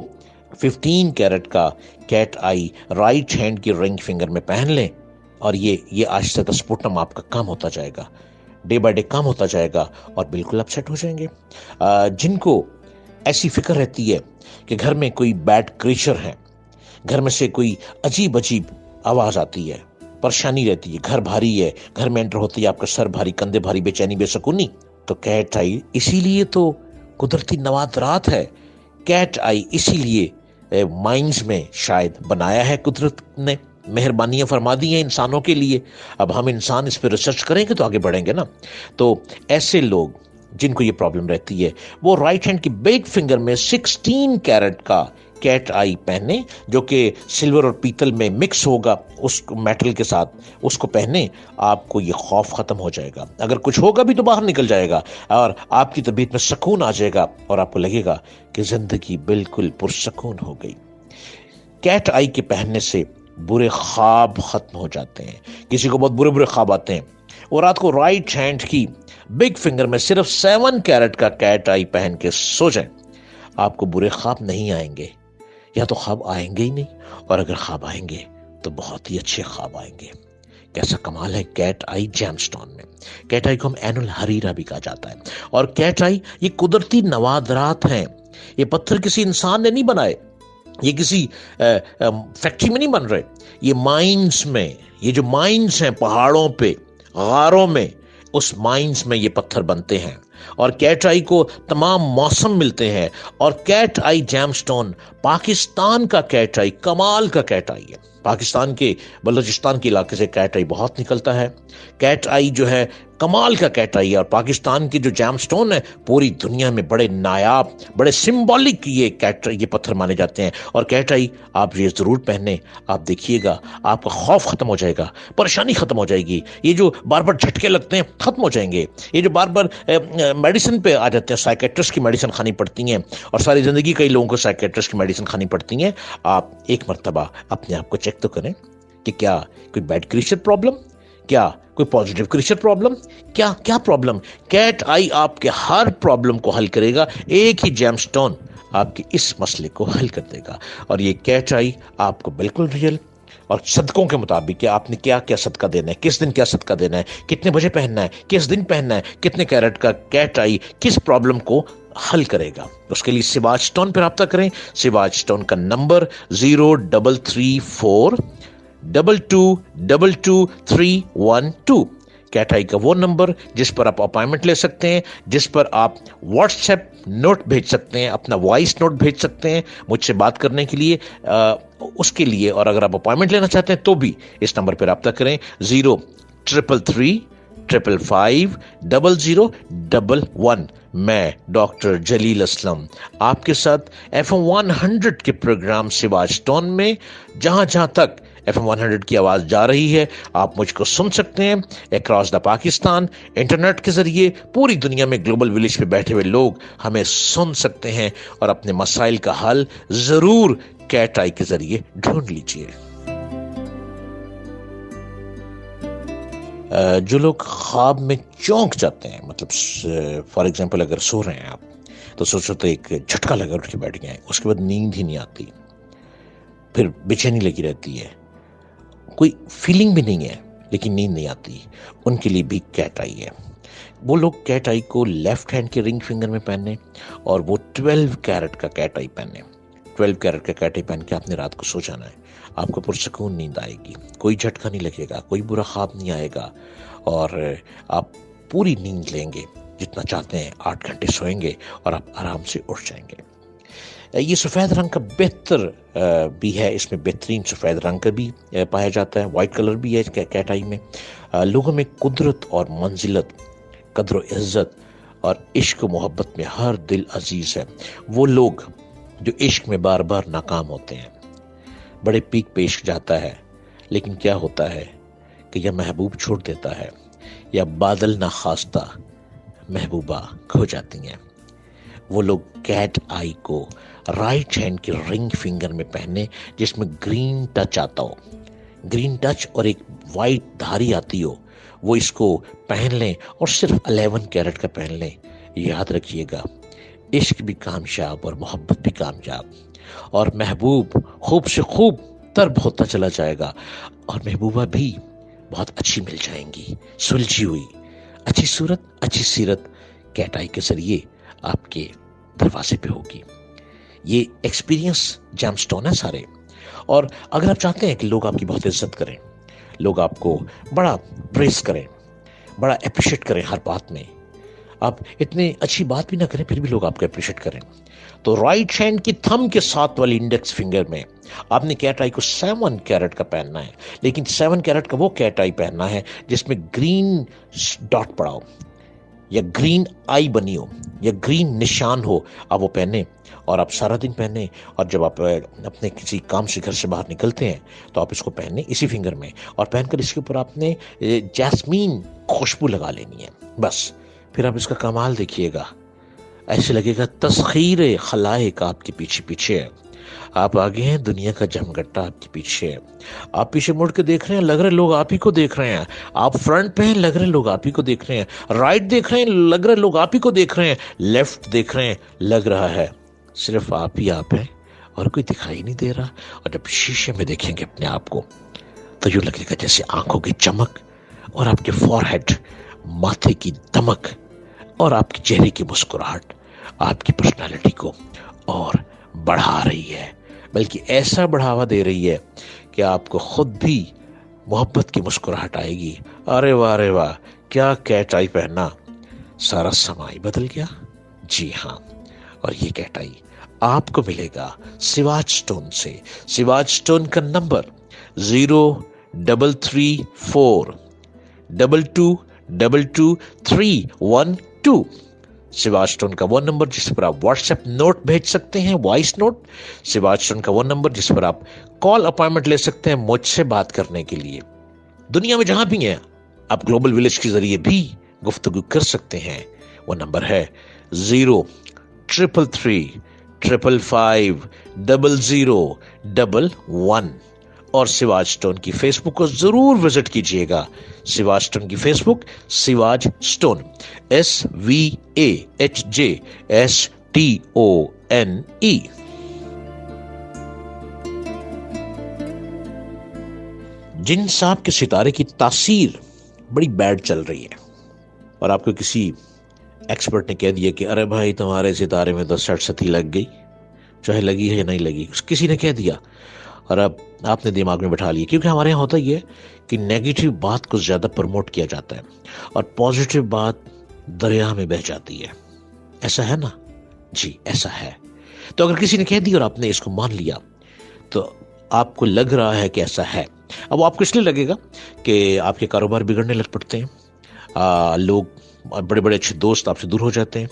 15 कैरेट का कैट आई राइट हैंड की रिंग फिंगर में पहन लें और ये आहिस्ता आहिस्ता स्पोटम आपका कम होता जाएगा, डे बाय डे कम होता जाएगा और बिल्कुल अपसेट हो जाएंगे। जिनको ऐसी फिक्र रहती है कि घर में कोई बैड क्रीचर है, घर में से कोई अजीब अजीब आवाज आती है, परेशानी रहती है, घर भारी है, घर में एंटर होती है आपका सर भारी, कंधे भारी, बेचैनी, बेसुकूनी, तो कैट आई इसीलिए तो कुदरती नवादरात है। कैट आई इसीलिए माइंड्स में शायद बनाया है, कुदरत ने मेहरबानियां फरमा दी हैं इंसानों के लिए। अब हम इंसान इस पर रिसर्च करेंगे तो आगे बढ़ेंगे ना। तो ऐसे लोग जिनको ये प्रॉब्लम रहती है वो राइट हैंड की बिग फिंगर में 16 कैरेट का कैट आई पहने, जो कि सिल्वर और पीतल में मिक्स होगा उस मेटल के साथ, उसको पहने। आपको ये खौफ खत्म हो जाएगा, अगर कुछ होगा भी तो बाहर निकल जाएगा और आपकी तबीयत में सुकून आ जाएगा और आपको लगेगा कि जिंदगी बिल्कुल पुरसुकून हो गई। कैट आई के पहनने से बुरे ख्वाब खत्म हो जाते हैं। किसी को बहुत बुरे बुरे ख्वाब आते हैं, और रात को राइट हैंड की बिग फिंगर में सिर्फ 7 कैरेट का कैट आई पहन के सो जाएं, आपको बुरे ख्वाब नहीं आएंगे, या तो ख्वाब आएंगे ही नहीं, और अगर ख्वाब आएंगे तो बहुत ही अच्छे ख्वाब आएंगे। कैसा कमाल है कैट आई जैमस्टोन में। कैट आई को हम एनुल हरीरा भी कहा जाता है, और कैट आई ये कुदरती नवादरात हैं। ये पत्थर किसी इंसान ने नहीं बनाए, ये किसी फैक्ट्री में नहीं बन रहे, ये माइंस में, ये जो माइंस हैं पहाड़ों पे, गारों में, उस माइंस में ये पत्थर बनते हैं। और कैट आई को तमाम मौसम मिलते हैं। और कैट आई जैमस्टोन पाकिस्तान का कैट आई कमाल का कैट आई है। पाकिस्तान के बलूचिस्तान के इलाके से कैट आई बहुत निकलता है। कैट आई जो है कमाल का कैट आई है, और पाकिस्तान की जो जैमस्टोन है पूरी दुनिया में बड़े नायाब, बड़े सिंबॉलिक ये पत्थर माने जाते हैं। और कैट आई आप ये जरूर पहने, आप देखिएगा आपका खौफ खत्म हो जाएगा, परेशानी खत्म हो जाएगी, ये जो बार बार झटके लगते हैं खत्म हो जाएंगे, ये जो बार बार मेडिसिन पे आ जाते हैं, साइकेट्रिस्ट की मेडिसिन खानी पड़ती हैं, और सारी जिंदगी कई लोगों को साइकेट्रिस्ट की मेडिसिन खानी पड़ती हैं। आप एक मर्तबा अपने आप को चेक तो करें कि क्या कोई बैड क्रीचर प्रॉब्लम, क्या कोई पॉजिटिव क्रीचर प्रॉब्लम, क्या प्रॉब्लम। कैट आई आपके हर प्रॉब्लम को हल करेगा, एक ही जैमस्टोन आपके इस मसले को हल कर देगा। और ये कैट आई आपको बिल्कुल रियल और सदकों के मुताबिक कि आपने क्या क्या सदका देना है, किस दिन क्या सदका देना है, कितने बजे पहनना है, किस दिन पहनना है, कितने कैरेट का कैट आई किस प्रॉब्लम को हल करेगा। उसके लिए सिवाज स्टोन पर रब्ता करें। सिवाज स्टोन का नंबर 0334222312। कैट आई का वो नंबर जिस पर आप अपॉइंटमेंट ले सकते हैं, जिस पर आप व्हाट्सएप नोट भेज सकते हैं, अपना वॉइस नोट भेज सकते हैं मुझसे बात करने के लिए, उसके लिए। और अगर आप अपॉइंटमेंट लेना चाहते हैं तो भी इस नंबर पर रब्ता करें 0333550011। मैं डॉक्टर जलील असलम आपके साथ FM 100 के प्रोग्राम सिवाज स्टोन में, जहां जहां तक FM 100 की आवाज जा रही है आप मुझको सुन सकते हैं अक्रॉस द पाकिस्तान। इंटरनेट के जरिए पूरी दुनिया में ग्लोबल विलेज पे बैठे हुए लोग हमें सुन सकते हैं और अपने मसाइल का हल जरूर कैट आई के जरिए ढूंढ लीजिए। जो लोग ख्वाब में चौंक जाते हैं, मतलब फॉर एग्जांपल अगर सो रहे हैं आप तो सोचो तो एक झटका लगा उठ के बैठ गए, उसके बाद नींद ही नहीं आती, फिर बेचैनी लगी रहती है, कोई फीलिंग भी नहीं है लेकिन नींद नहीं आती, उनके लिए भी कैट आई है। वो लोग कैट आई को लेफ्ट हैंड के रिंग फिंगर में पहने और वो 12 कैरेट का कैट आई पहने। 12 कैरेट का कैट आई पहन के आपने रात को सो जाना है। आपको पुरसकून नींद आएगी, कोई झटका नहीं लगेगा, कोई बुरा ख्वाब नहीं आएगा और आप पूरी नींद लेंगे। जितना चाहते हैं 8 घंटे सोएंगे और आप आराम से उठ जाएंगे। ये सफ़ेद रंग का बेहतर भी है, इसमें बेहतरीन सफ़ेद रंग का भी पाया जाता है, वाइट कलर भी है कैट आई में। लोगों में कुदरत और मंजिलत, कद्र व इज़्ज़त और इश्क मोहब्बत में हर दिल अजीज़ है। वो लोग जो इश्क में बार बार नाकाम होते हैं, बड़े पीक पे इश्क जाता है लेकिन क्या होता है कि या महबूब छोड़ देता है या बादल ना खास्ता महबूबा खो जाती हैं। वो लोग कैट आई को राइट हैंड की रिंग फिंगर में पहने जिसमें ग्रीन टच आता हो, ग्रीन टच और एक वाइट धारी आती हो, वो इसको पहन लें और सिर्फ 11 कैरेट का पहन लें। याद रखिएगा इश्क भी कामयाब और मोहब्बत भी कामयाब, और महबूब खूब से खूब तर्ब होता चला जाएगा और महबूबा भी बहुत अच्छी मिल जाएंगी, सुलझी हुई, अच्छी सूरत, अच्छी सीरत कैट आई के जरिए आपके दरवाजे पे होगी। ये एक्सपीरियंस जैमस्टोन है सारे। और अगर आप चाहते हैं कि लोग आपकी बहुत इज्जत करें, लोग आपको बड़ा प्रेस करें, बड़ा अप्रिशिएट करें हर बात में, आप इतनी अच्छी बात भी ना करें फिर भी लोग आपको अप्रिशिएट करें, तो राइट हैंड की थंब के साथ वाली इंडेक्स फिंगर में आपने कैट आई को 7 कैरेट का पहनना है। लेकिन 7 कैरेट का वो कैट आई पहनना है जिसमें ग्रीन डॉट पड़ा हो या ग्रीन आई बनी हो या ग्रीन निशान हो, आप वो पहने और आप सारा दिन पहने। और जब आप अपने किसी काम से घर से बाहर निकलते हैं तो आप इसको पहने इसी फिंगर में, और पहनकर इसके ऊपर आपने जैस्मीन खुशबू लगा लेनी है बस। फिर आप इसका कमाल देखिएगा, ऐसे लगेगा तस्खीर खलाइक आपके पीछे पीछे है, आप आगे हैं, दुनिया का जमगट्टा आपके पीछे है। आप पीछे मुड़ के देख रहे हैं, लग रहे लोग आप ही को देख रहे हैं। आप फ्रंट पे हैं, लग रहे लोग आप ही को देख रहे हैं। राइट देख रहे हैं, लग रहे लोग आप ही को देख रहे हैं। लेफ्ट देख रहे हैं, लग रहा है सिर्फ आप ही आप हैं और कोई दिखाई नहीं दे रहा। और जब शीशे में देखेंगे अपने आप को तो यूं लगेगा जैसे आंखों की चमक और आपके फॉरहेड, माथे की दमक और आपके चेहरे की मुस्कुराहट आपकी पर्सनालिटी को और बढ़ा रही है, बल्कि ऐसा बढ़ावा दे रही है कि आपको खुद भी मोहब्बत की मुस्कुराहट आएगी। अरे वाह क्या कैट आई पहना, सारा समा ही बदल गया। जी हाँ, और ये कैट आई आपको मिलेगा सिवाज स्टोन से। सिवाज स्टोन का नंबर 0334222312। सिवाज स्टोन का वो नंबर जिस पर आप व्हाट्सएप नोट भेज सकते हैं, वॉइस नोट। सिवाज स्टोन का वो नंबर जिस पर आप कॉल अपॉइंटमेंट ले सकते हैं मुझसे बात करने के लिए। दुनिया में जहां भी हैं आप ग्लोबल विलेज के जरिए भी गुफ्तगू कर सकते हैं। वो नंबर है 0333550011। और सिवाज स्टोन की फेसबुक को जरूर विजिट कीजिएगा। सिवाज स्टोन की फेसबुक सिवाज स्टोन, SVAHJSTONE। جن صاحب کے ستارے کی تاثیر بڑی بیڈ چل رہی ہے اور آپ کو کسی ایکسپرٹ نے کہہ دیا کہ ارے بھائی تمہارے ستارے میں تو سٹ ستی لگ گئی، چاہے لگی ہے یا نہیں لگی، کسی نے کہہ دیا اور اب آپ نے دماغ میں بٹھا لیا. کیونکہ ہمارے یہاں ہوتا یہ ہے کہ نیگیٹو بات کو زیادہ پروموٹ کیا جاتا ہے اور پازیٹیو بات دریا میں بہہ جاتی ہے. ایسا ہے نا؟ جی ایسا ہے. تو اگر کسی نے کہہ دیا اور آپ نے اس کو مان لیا تو آپ کو لگ رہا ہے کہ ایسا ہے. اب آپ کو اس لیے لگے گا کہ آپ کے کاروبار بگڑنے لگ پڑتے ہیں، لوگ بڑے بڑے اچھے دوست آپ سے دور ہو جاتے ہیں،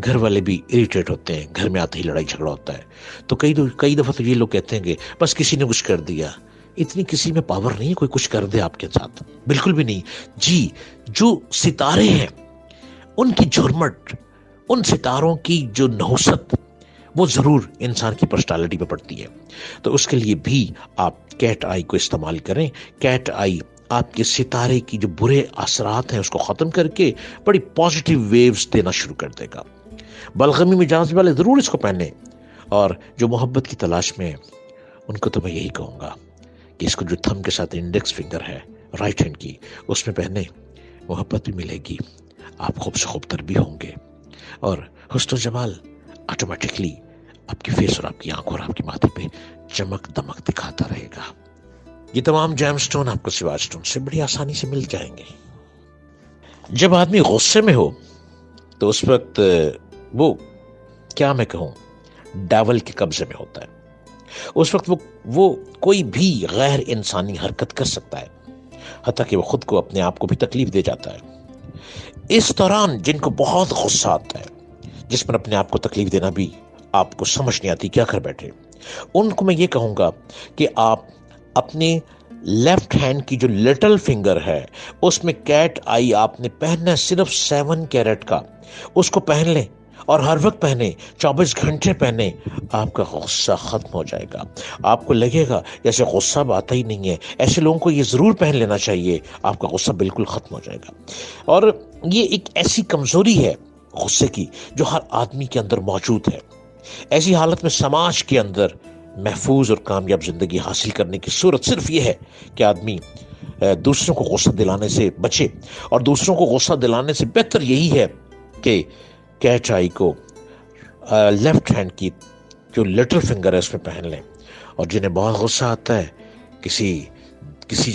گھر والے بھی اریٹیٹ ہوتے ہیں، گھر میں آتے ہی لڑائی جھگڑا ہوتا ہے. تو کئی دفعہ تو یہ لوگ کہتے ہیں کہ بس کسی نے کچھ کر دیا. اتنی کسی میں پاور نہیں ہے کوئی کچھ کر دے آپ کے ساتھ، بالکل بھی نہیں. جی جو ستارے ہیں ان کی جھرمٹ، ان ستاروں کی جو نحوست وہ ضرور انسان کی پرسنالٹی پہ پڑتی ہے. تو اس کے لیے بھی آپ کیٹ آئی کو استعمال کریں. کیٹ آئی آپ کے ستارے کی جو برے اثرات ہیں اس کو ختم کر کے بڑی پازیٹیو ویوز دینا شروع کر دے گا. بلغمی مزاج والے ضرور اس کو پہنیں، اور جو محبت کی تلاش میں ہیں ان کو تو میں یہی کہوں گا کہ اس کو جو تھم کے ساتھ انڈیکس فنگر ہے رائٹ ہینڈ کی اس میں پہنے، محبت بھی ملے گی، آپ خوب سے خوب تر بھی ہوں گے، اور حسن و جمال آٹومیٹکلی آپ کی فیس اور آپ کی آنکھ اور آپ کی ماتھے پہ چمک دمک دکھاتا رہے گا. یہ تمام جیم سٹون آپ کو سواج سٹون سے بڑی آسانی سے مل جائیں گے. جب آدمی غصے میں ہو تو اس وقت وہ کیا میں کہوں ڈیول کے قبضے میں ہوتا ہے. اس وقت وہ کوئی بھی غیر انسانی حرکت کر سکتا ہے، حتیٰ کہ وہ خود کو اپنے آپ کو بھی تکلیف دے جاتا ہے. اس دوران جن کو بہت غصہ آتا ہے، جس پر اپنے آپ کو تکلیف دینا بھی آپ کو سمجھ نہیں آتی کیا کر بیٹھے، ان کو میں یہ کہوں گا کہ آپ اپنے لیفٹ ہینڈ کی جو لٹل فنگر ہے اس میں کیٹ آئی آپ نے پہننا ہے، صرف 7 کیرٹ کا. اس کو پہن لیں اور ہر وقت پہنے، 24 گھنٹے پہنے. آپ کا غصہ ختم ہو جائے گا. آپ کو لگے گا جیسے غصہ اب آتا ہی نہیں ہے. ایسے لوگوں کو یہ ضرور پہن لینا چاہیے، آپ کا غصہ بالکل ختم ہو جائے گا. اور یہ ایک ایسی کمزوری ہے غصے کی جو ہر آدمی کے اندر موجود ہے. ایسی حالت میں سماج کے اندر محفوظ اور کامیاب زندگی حاصل کرنے کی صورت صرف یہ ہے کہ آدمی دوسروں کو غصہ دلانے سے بچے، اور دوسروں کو غصہ دلانے سے بہتر یہی ہے کہ کیٹ آئی کو لیفٹ ہینڈ کی جو لٹل فنگر ہے اس میں پہن لیں. اور جنہیں بہت غصہ آتا ہے کسی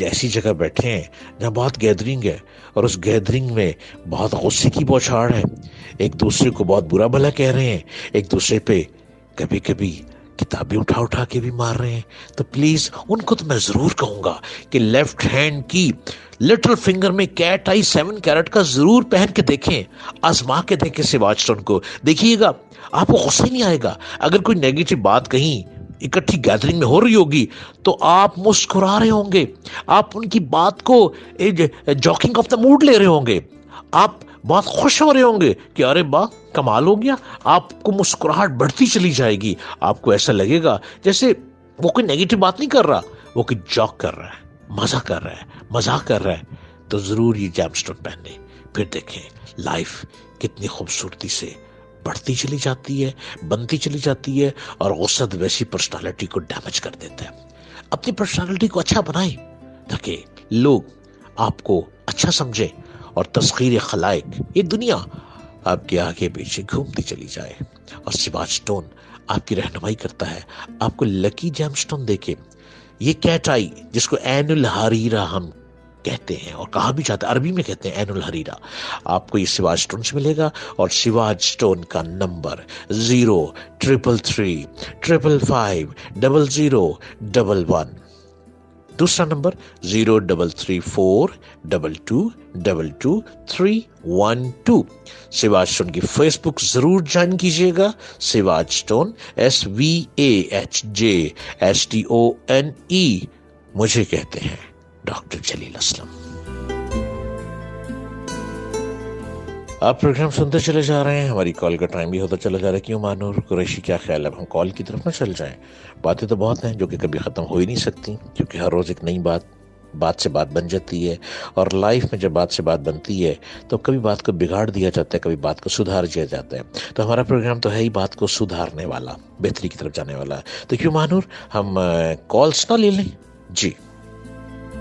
ایسی جگہ بیٹھے ہیں جہاں بہت گیدرنگ ہے اور اس گیدرنگ میں بہت غصے کی بوچھاڑ ہے، ایک دوسرے کو بہت برا بھلا کہہ رہے ہیں، ایک دوسرے پہ کبھی کبھی کتابیں اٹھا کے بھی مار رہے ہیں، تو پلیز ان کو تو میں ضرور کہوں گا کہ لیفٹ ہینڈ کی لٹل فنگر میں کیٹ آئی 7 کیرٹ کا ضرور پہن کے دیکھیں، آزما کے دیکھیں سواج سٹون کو. دیکھیے گا آپ کو غصہ ہی نہیں آئے گا. اگر کوئی نیگیٹو بات کہیں اکٹھی گیدرنگ میں ہو رہی ہوگی تو آپ مسکرا رہے ہوں گے، آپ ان کی بات کو جوکنگ آف دا موڈ لے رہے ہوں گے، آپ بہت خوش ہو رہے ہوں گے کہ ارے واہ کمال ہو گیا. آپ کو مسکراہٹ بڑھتی چلی جائے گی. آپ کو ایسا لگے گا جیسے وہ کوئی نیگیٹو بات نہیں کر رہا، وہ کوئی جوک کر رہا ہے، مزہ کر رہا ہے، مذاق کر رہا ہے. تو ضرور یہ جیم سٹون پہنیں، پھر دیکھیں لائف کتنی خوبصورتی سے بڑھتی چلی جاتی ہے، بنتی چلی جاتی ہے. اور غصہ ویسی پرسنالٹی کو ڈیمیج کر دیتا ہے. اپنی پرسنالٹی کو اچھا بنائیں تاکہ لوگ آپ کو اچھا سمجھیں اور تسخیر خلائق یہ دنیا آپ کے آگے پیچھے گھومتی چلی جائے. اور سواج سٹون آپ کی رہنمائی کرتا ہے. آپ کو لکی جیم سٹون دیکھے یہ کیٹ آئی جس کو عین الحریرہ ہم کہتے ہیں اور کہا بھی جاتا ہے، عربی میں کہتے ہیں عین الحریرہ، آپ کو یہ سواج سٹون سے ملے گا. اور سواج سٹون کا نمبر 03355500011. دوسرا نمبر 0334222312. سواج سٹون کی فیس بک ضرور جوائن کیجیے گا، سواج سٹون SVAHJSTONE. مجھے کہتے ہیں ڈاکٹر جلیل اسلم. آپ پروگرام سنتے چلے جا رہے ہیں، ہماری کال کا ٹائم بھی ہوتا چلا جا رہا ہے. کیوں مانور قریشی کیا خیال ہے ہم کال کی طرف نہ چل جائیں؟ باتیں تو بہت ہیں جو کہ کبھی ختم ہو ہی نہیں سکتی، کیونکہ ہر روز ایک نئی بات سے بات بن جاتی ہے. اور لائف میں جب بات سے بات بنتی ہے تو کبھی بات کو بگاڑ دیا جاتا ہے، کبھی بات کو سدھار دیا جاتا ہے. تو ہمارا پروگرام تو ہے ہی بات کو سدھارنے والا، بہتری کی طرف جانے والا. تو کیوں مانور ہم کالس نہ لے لیں؟ جی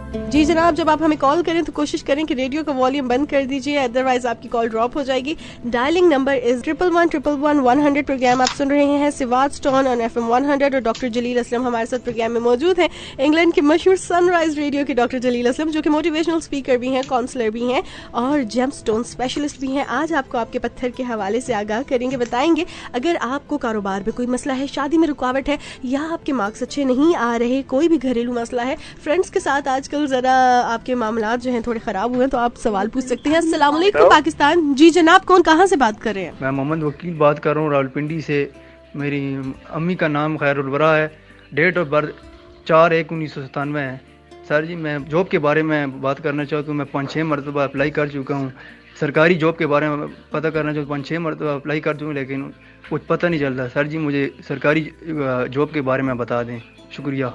जी जनाब, जब आप हमें कॉल करें तो कोशिश करें कि रेडियो का वॉल्यूम बंद कर दीजिए, अदरवाइज आपकी कॉल ड्रॉप हो जाएगी. Dialling number is 11111100. प्रोग्राम आप सुन रहे हैं सिवाज स्टोन ऑन FM 100 और डॉक्टर जलील असलम हमारे साथ प्रोग्राम में मौजूद हैं. इंग्लैंड के मशहूर सनराइज रेडियो के डॉक्टर जलील असलम, जो कि मोटिवेशनल स्पीकर भी हैं, काउंसलर भी हैं और जेम स्टोन स्पेशलिस्ट भी हैं. आज आपको आपके पत्थर के हवाले से आगाह करेंगे, बताएंगे अगर आपको कारोबार में कोई मसला है, शादी में रुकावट है या आपके मार्क्स अच्छे नहीं आ रहे, कोई भी घरेलू मसला है, फ्रेंड्स के साथ आजकल जरा आपके मामलात जो हैं थोड़े खराब हुए हैं, तो आप सवाल पूछ सकते हैं. अस्सलाम वालेकुम पाकिस्तान. जी जनाब, कौन कहाँ से बात कर रहे हैं? मैं मोहम्मद वकील बात कर रहा हूँ रावलपिंडी से. मेरी अम्मी का नाम खैरुल वरा है. डेट ऑफ बर्थ 4/1/1997 है. सर जी, मैं जॉब के बारे में बात करना चाहता हूँ. मैं 5-6 मरतबा अप्लाई कर चुका हूँ. सरकारी जॉब के बारे में पता करना चाहता हूँ. 5-6 मरतबा अप्लाई कर चुका हूँ, लेकिन कुछ पता नहीं चलता. सर जी, मुझे सरकारी जॉब के बारे में बता दें. शुक्रिया.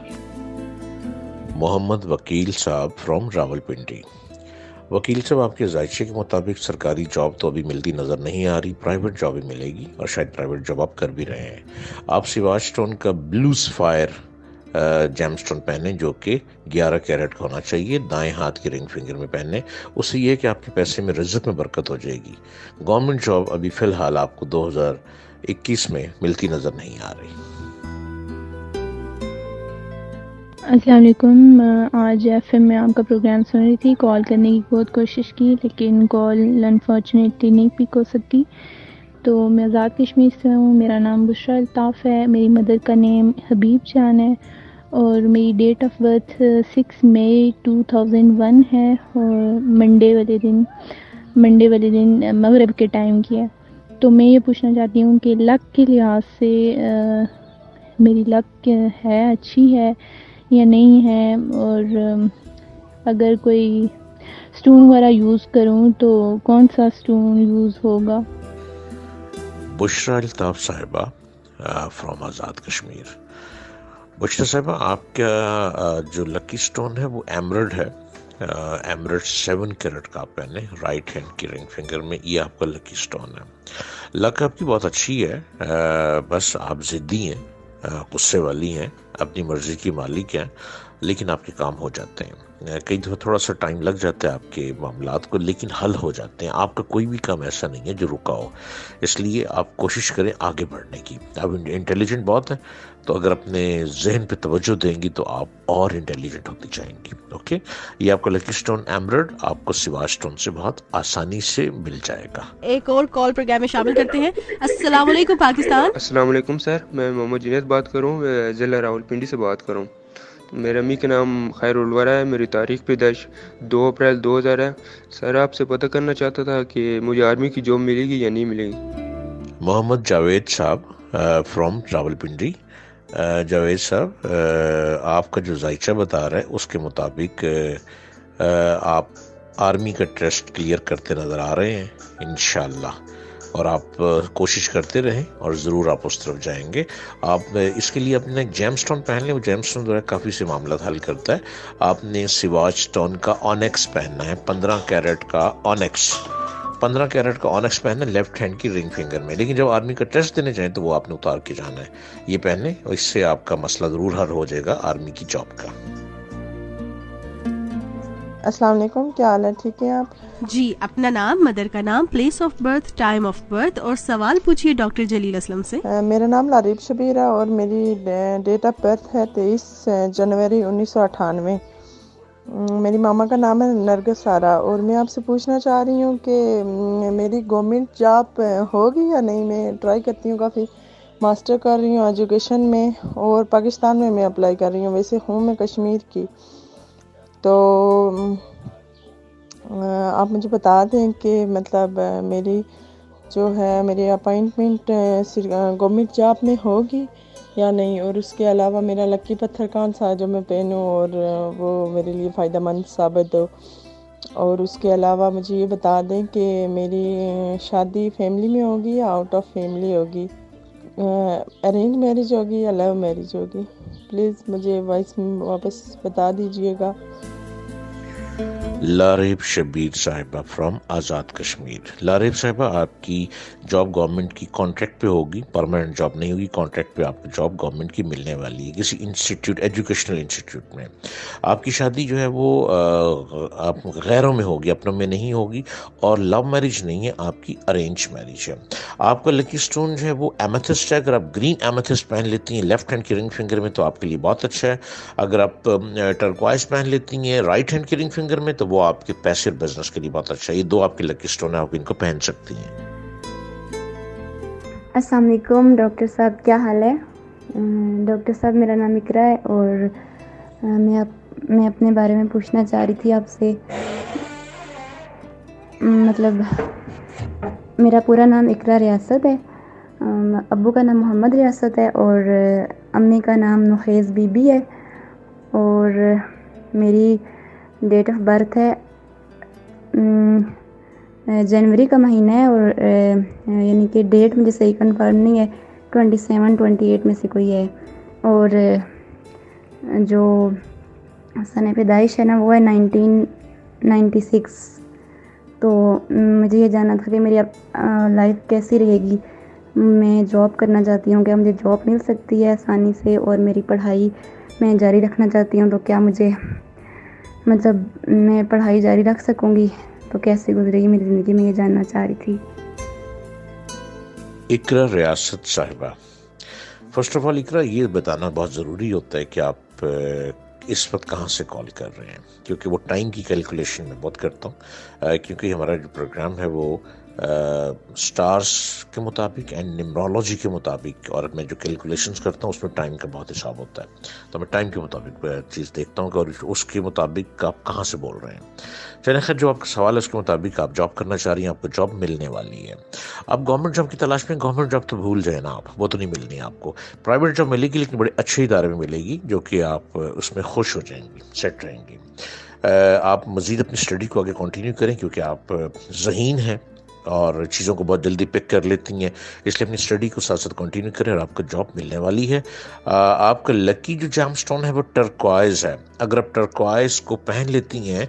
मोहम्मद वकील साहब फ्रॉम रावलपिंडी. वकील साहब, आपके जायचे के मुताबिक सरकारी जॉब तो अभी मिलती नज़र नहीं आ रही, प्राइवेट जॉब ही मिलेगी और शायद प्राइवेट जॉब आप कर भी रहे हैं. आप सिवाज स्टोन का ब्लू सफायर जेम स्टोन पहने, जो कि 11 कैरेट का होना चाहिए. दाएं हाथ की रिंग फिंगर में पहने. उससे ये है कि आपके पैसे में, रिज़्क में बरकत हो जाएगी. गवर्नमेंट जॉब अभी फ़िलहाल आपको 2021 में मिलती नज़र नहीं आ रही. अस्सलाम वालेकुम. आज FM में आपका प्रोग्राम सुन रही थी. कॉल करने की बहुत कोशिश की, लेकिन कॉल अनफॉर्चुनेटली नहीं पिक हो सकी. तो मैं आज़ाद कश्मीर से हूँ. मेरा नाम बुशरा अल्ताफ़ है. मेरी मदर का नेम हबीब जान है और मेरी डेट ऑफ बर्थ 6 मई 2001 है और मंडे वाले दिन मगरिब के टाइम की है. तो मैं ये पूछना चाहती हूँ कि लक के लिहाज से मेरी लक है, अच्छी है या नहीं है, और अगर कोई स्टोन वगैरह यूज़ करूं तो कौन सा स्टोन यूज़ होगा? बुशरा अल्ताफ़ साहिबा फ्रॉम आज़ाद कश्मीर. बुशरा साहिबा, आपका जो लकी स्टोन है वो एमरल्ड है. एमरल्ड 7 कैरेट का आप पहने, राइट हैंड की रिंग फिंगर में. ये आपका लकी स्टोन है. लक आपकी बहुत अच्छी है. बस आप ज़िद्दी हैं, गुस्से वाली हैं, अपनी मर्जी की मालिक हैं, लेकिन आपके काम हो जाते हैं. कई दफ़ा थोड़ा सा टाइम लग जाता है आपके मामलात को, लेकिन हल हो जाते हैं. आपका कोई भी काम ऐसा नहीं है जो रुका हो, इसलिए आप कोशिश करें आगे बढ़ने की. आप इंटेलिजेंट बहुत हैं, तो अगर अपने जहन पे तवज्जो देंगी तो आप और इंटेलिजेंट होती जाएंगी. ओके, ये आपका लकी स्टोन एमरल्ड आपको सिवाज स्टोन से बहुत आसानी से मिल जाएगा. एक और कॉल प्रोग्राम में शामिल करते हैं. अस्सलाम वालेकुम पाकिस्तान. अस्सलाम वालेकुम सर, मैं मोहम्मद जुनैद बात कर रहा हूँ, ज़िला रावलपिंडी से बात कर रहा हूँ. मेरे अम्मी का नाम खैरुल वरा है. मेरी तारीख पैदाइश 2 अप्रैल 2000 है. सर, आपसे पता करना चाहता था कि मुझे आर्मी की जॉब मिलेगी या नहीं मिलेगी. मोहम्मद जावेद साहब फ्रॉम रावलपिंडी. जावेद साहब, आपका जो जायचा बता रहा है उसके मुताबिक आप आर्मी का टेस्ट क्लियर करते नज़र आ रहे हैं इंशाल्लाह, और आप कोशिश करते रहें और ज़रूर आप उस तरफ जाएंगे. आप इसके लिए अपने एक जेम स्टोन पहन लें. वो जेम स्टोन जो है काफ़ी से मामला हल करता है. आपने सिवाज स्टोन का ऑनेक्स पहनना है, 15 कैरेट का ऑनेक्स. 15 कैरेट का ऑनेक्स पहनना लेफ्ट हैंड की रिंग फिंगर में. लेकिन जब आर्मी का टेस्ट देने जाएं तो वो आपने उतार के जाना है. ये पहने, और इससे आपका मसला ज़रूर हल हो जाएगा आर्मी की जॉब का. अस्सलाम वालेकुम, क्या हाल है? ठीक है आप? जी, अपना नाम, मदर का नाम, place of birth, time of birth और सवाल पूछिए डॉक्टर जलील असलम से. मेरा नाम लारीब शबीर है और मेरी डेट ऑफ बर्थ है 23 जनवरी 1998. मेरी मामा का नाम है नरगिस सारा और मैं आपसे पूछना चाह रही हूँ कि मेरी गवर्नमेंट जॉब होगी या नहीं. मैं ट्राई करती हूँ, काफ़ी मास्टर कर रही हूँ एजुकेशन में और पाकिस्तान में मैं अप्लाई कर रही हूँ. वैसे हूँ मैं कश्मीर की. तो आप मुझे बता दें कि मतलब मेरी जो है मेरी अपॉइंटमेंट गवर्नमेंट जॉब में होगी या नहीं, और उसके अलावा मेरा लकी पत्थर कौन सा है जो मैं पहनूं और वो मेरे लिए फ़ायदा मंद साबित हो. और उसके अलावा मुझे ये बता दें कि मेरी शादी फैमिली में होगी या आउट ऑफ फैमिली होगी, अरेंज मैरिज होगी या लव मैरिज होगी. प्लीज़ मुझे वॉइस में वापस बता दीजिएगा. लारेब शबीर साहिबा फ्रॉम आज़ाद कश्मीर। लारेब साहिबा, आपकी जॉब गवर्नमेंट की कॉन्ट्रैक्ट पे होगी, परमानेंट जॉब नहीं होगी, कॉन्ट्रैक्ट पे आपको जॉब गवर्नमेंट की मिलने वाली है किसी इंस्टीट्यूट, एजुकेशनल इंस्टीट्यूट में। आपकी शादी जो है वो आप गैरों में होगी, अपनों में नहीं होगी, और लव मैरिज नहीं है, आपकी अरेंज मैरिज है। आपका लकी स्टोन जो है वो एमेथिस्ट है। अगर आप ग्रीन एमेथिस्ट पहन लेती हैं लेफ्ट हैंड की रिंग फिंगर में तो आपके लिए बहुत अच्छा है। अगर आप टर्क्वाइज पहन लेती हैं राइट हैंड की रिंग फिंगर में तो वो आपके पैसे और बिजनेस के लिए बहुत अच्छा है। ये दो आपके लकी स्टोन है, आप इनको पहन सकती हैं। अस्सलाम वालेकुम डॉक्टर साहब, क्या हाल है? डॉक्टर साहब, मेरा नाम इकरा है और मैं अपने बारे में पूछना चाह रही थी आपसे। मतलब मेरा पूरा नाम इकरा रियासत है, अब्बू का नाम मोहम्मद रियासत है और अम्मी का नाम नुखेज़ बीबी है, और मेरी डेट ऑफ बर्थ है जनवरी का महीना है, और यानी कि डेट मुझे सही कंफर्म नहीं है, 27, 28 में से कोई है, और जो सन पैदाइश है ना वो है 1996। तो मुझे ये जानना था कि मेरी लाइफ कैसी रहेगी। मैं जॉब करना चाहती हूँ, क्या मुझे जॉब मिल सकती है आसानी से, और मेरी पढ़ाई मैं जारी रखना चाहती हूँ तो क्या मुझे मतलब मैं पढ़ाई जारी रख सकूँगी, तो कैसे गुजरेगी मेरी ज़िंदगी में, ये जानना चाह रही थी। इकरा रियासत साहिबा, फर्स्ट ऑफ ऑल इकरा, ये बताना बहुत ज़रूरी होता है कि आप इस वक्त कहाँ से कॉल कर रहे हैं, क्योंकि वो टाइम की कैलकुलेशन मैं बहुत करता हूँ, क्योंकि हमारा जो प्रोग्राम है वो स्टार्स के मुताबिक एंड न्यूमरोलॉजी के मुताबिक, और मैं जो कैलकुलेशंस करता हूँ उसमें टाइम का बहुत हिसाब होता है, तो मैं टाइम के मुताबिक चीज़ देखता हूँ और उसके मुताबिक आप कहाँ से बोल रहे हैं। चलिए खैर, जो आपका सवाल है उसके मुताबिक आप जॉब करना चाह रही हैं, आपको जॉब मिलने वाली है। अब गवर्नमेंट जॉब की तलाश में, गवर्नमेंट जॉब तो भूल जाए ना आप, वो तो नहीं मिलनी आपको। प्राइवेट जॉब मिलेगी लेकिन बड़े अच्छे इदारे में मिलेगी जो कि आप उसमें खुश हो जाएंगी, सेट रहेंगी। आप मज़ीद अपनी स्टडी को आगे कंटिन्यू करें क्योंकि आप ज़हीन हैं और चीज़ों को बहुत जल्दी पिक कर लेती हैं, इसलिए अपनी स्टडी को साथ साथ कंटिन्यू करें और आपको जॉब मिलने वाली है। आपका लकी जो जैम स्टोन है वो टर्क्वाइज है। अगर आप टर्क्वाइज को पहन लेती हैं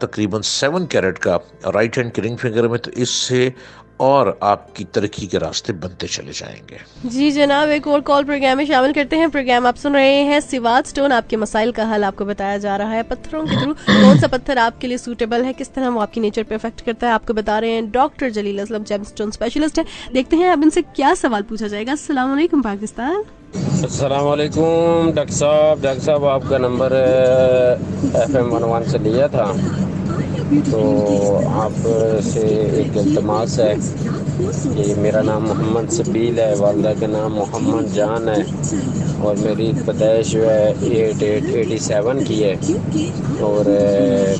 तकरीबन 7 कैरेट का राइट हैंड की रिंग फिंगर में, तो इससे और आपकी तरक्की के रास्ते बनते चले जाएंगे। जी जनाब, एक और कॉल प्रोग्राम में शामिल करते हैं। प्रोग्राम आप सुन रहे हैं सिवात स्टोन, आपके मसाइल का हल आपको बताया जा रहा है पत्थरों के थ्रू। कौन सा पत्थर आपके लिए सूटेबल है, किस तरह वो आपकी नेचर पे इफेक्ट करता है, आपको बता रहे हैं doctor Jalil Aslam, GeM stone specialist है। देखते हैं अब इनसे क्या सवाल पूछा जाएगा। अस्सलाम वालेकुम पाकिस्तान। अस्सलाम वालेकुम डॉक्टर साहब। डॉक्टर साहब, आपका नंबर FM 11 से लिया था, तो आपसे एक इल्तमास है कि मेरा नाम मोहम्मद सबील है, वालदा का नाम मोहम्मद जान है, और मेरी पैदाइश जो है 8887 की है, और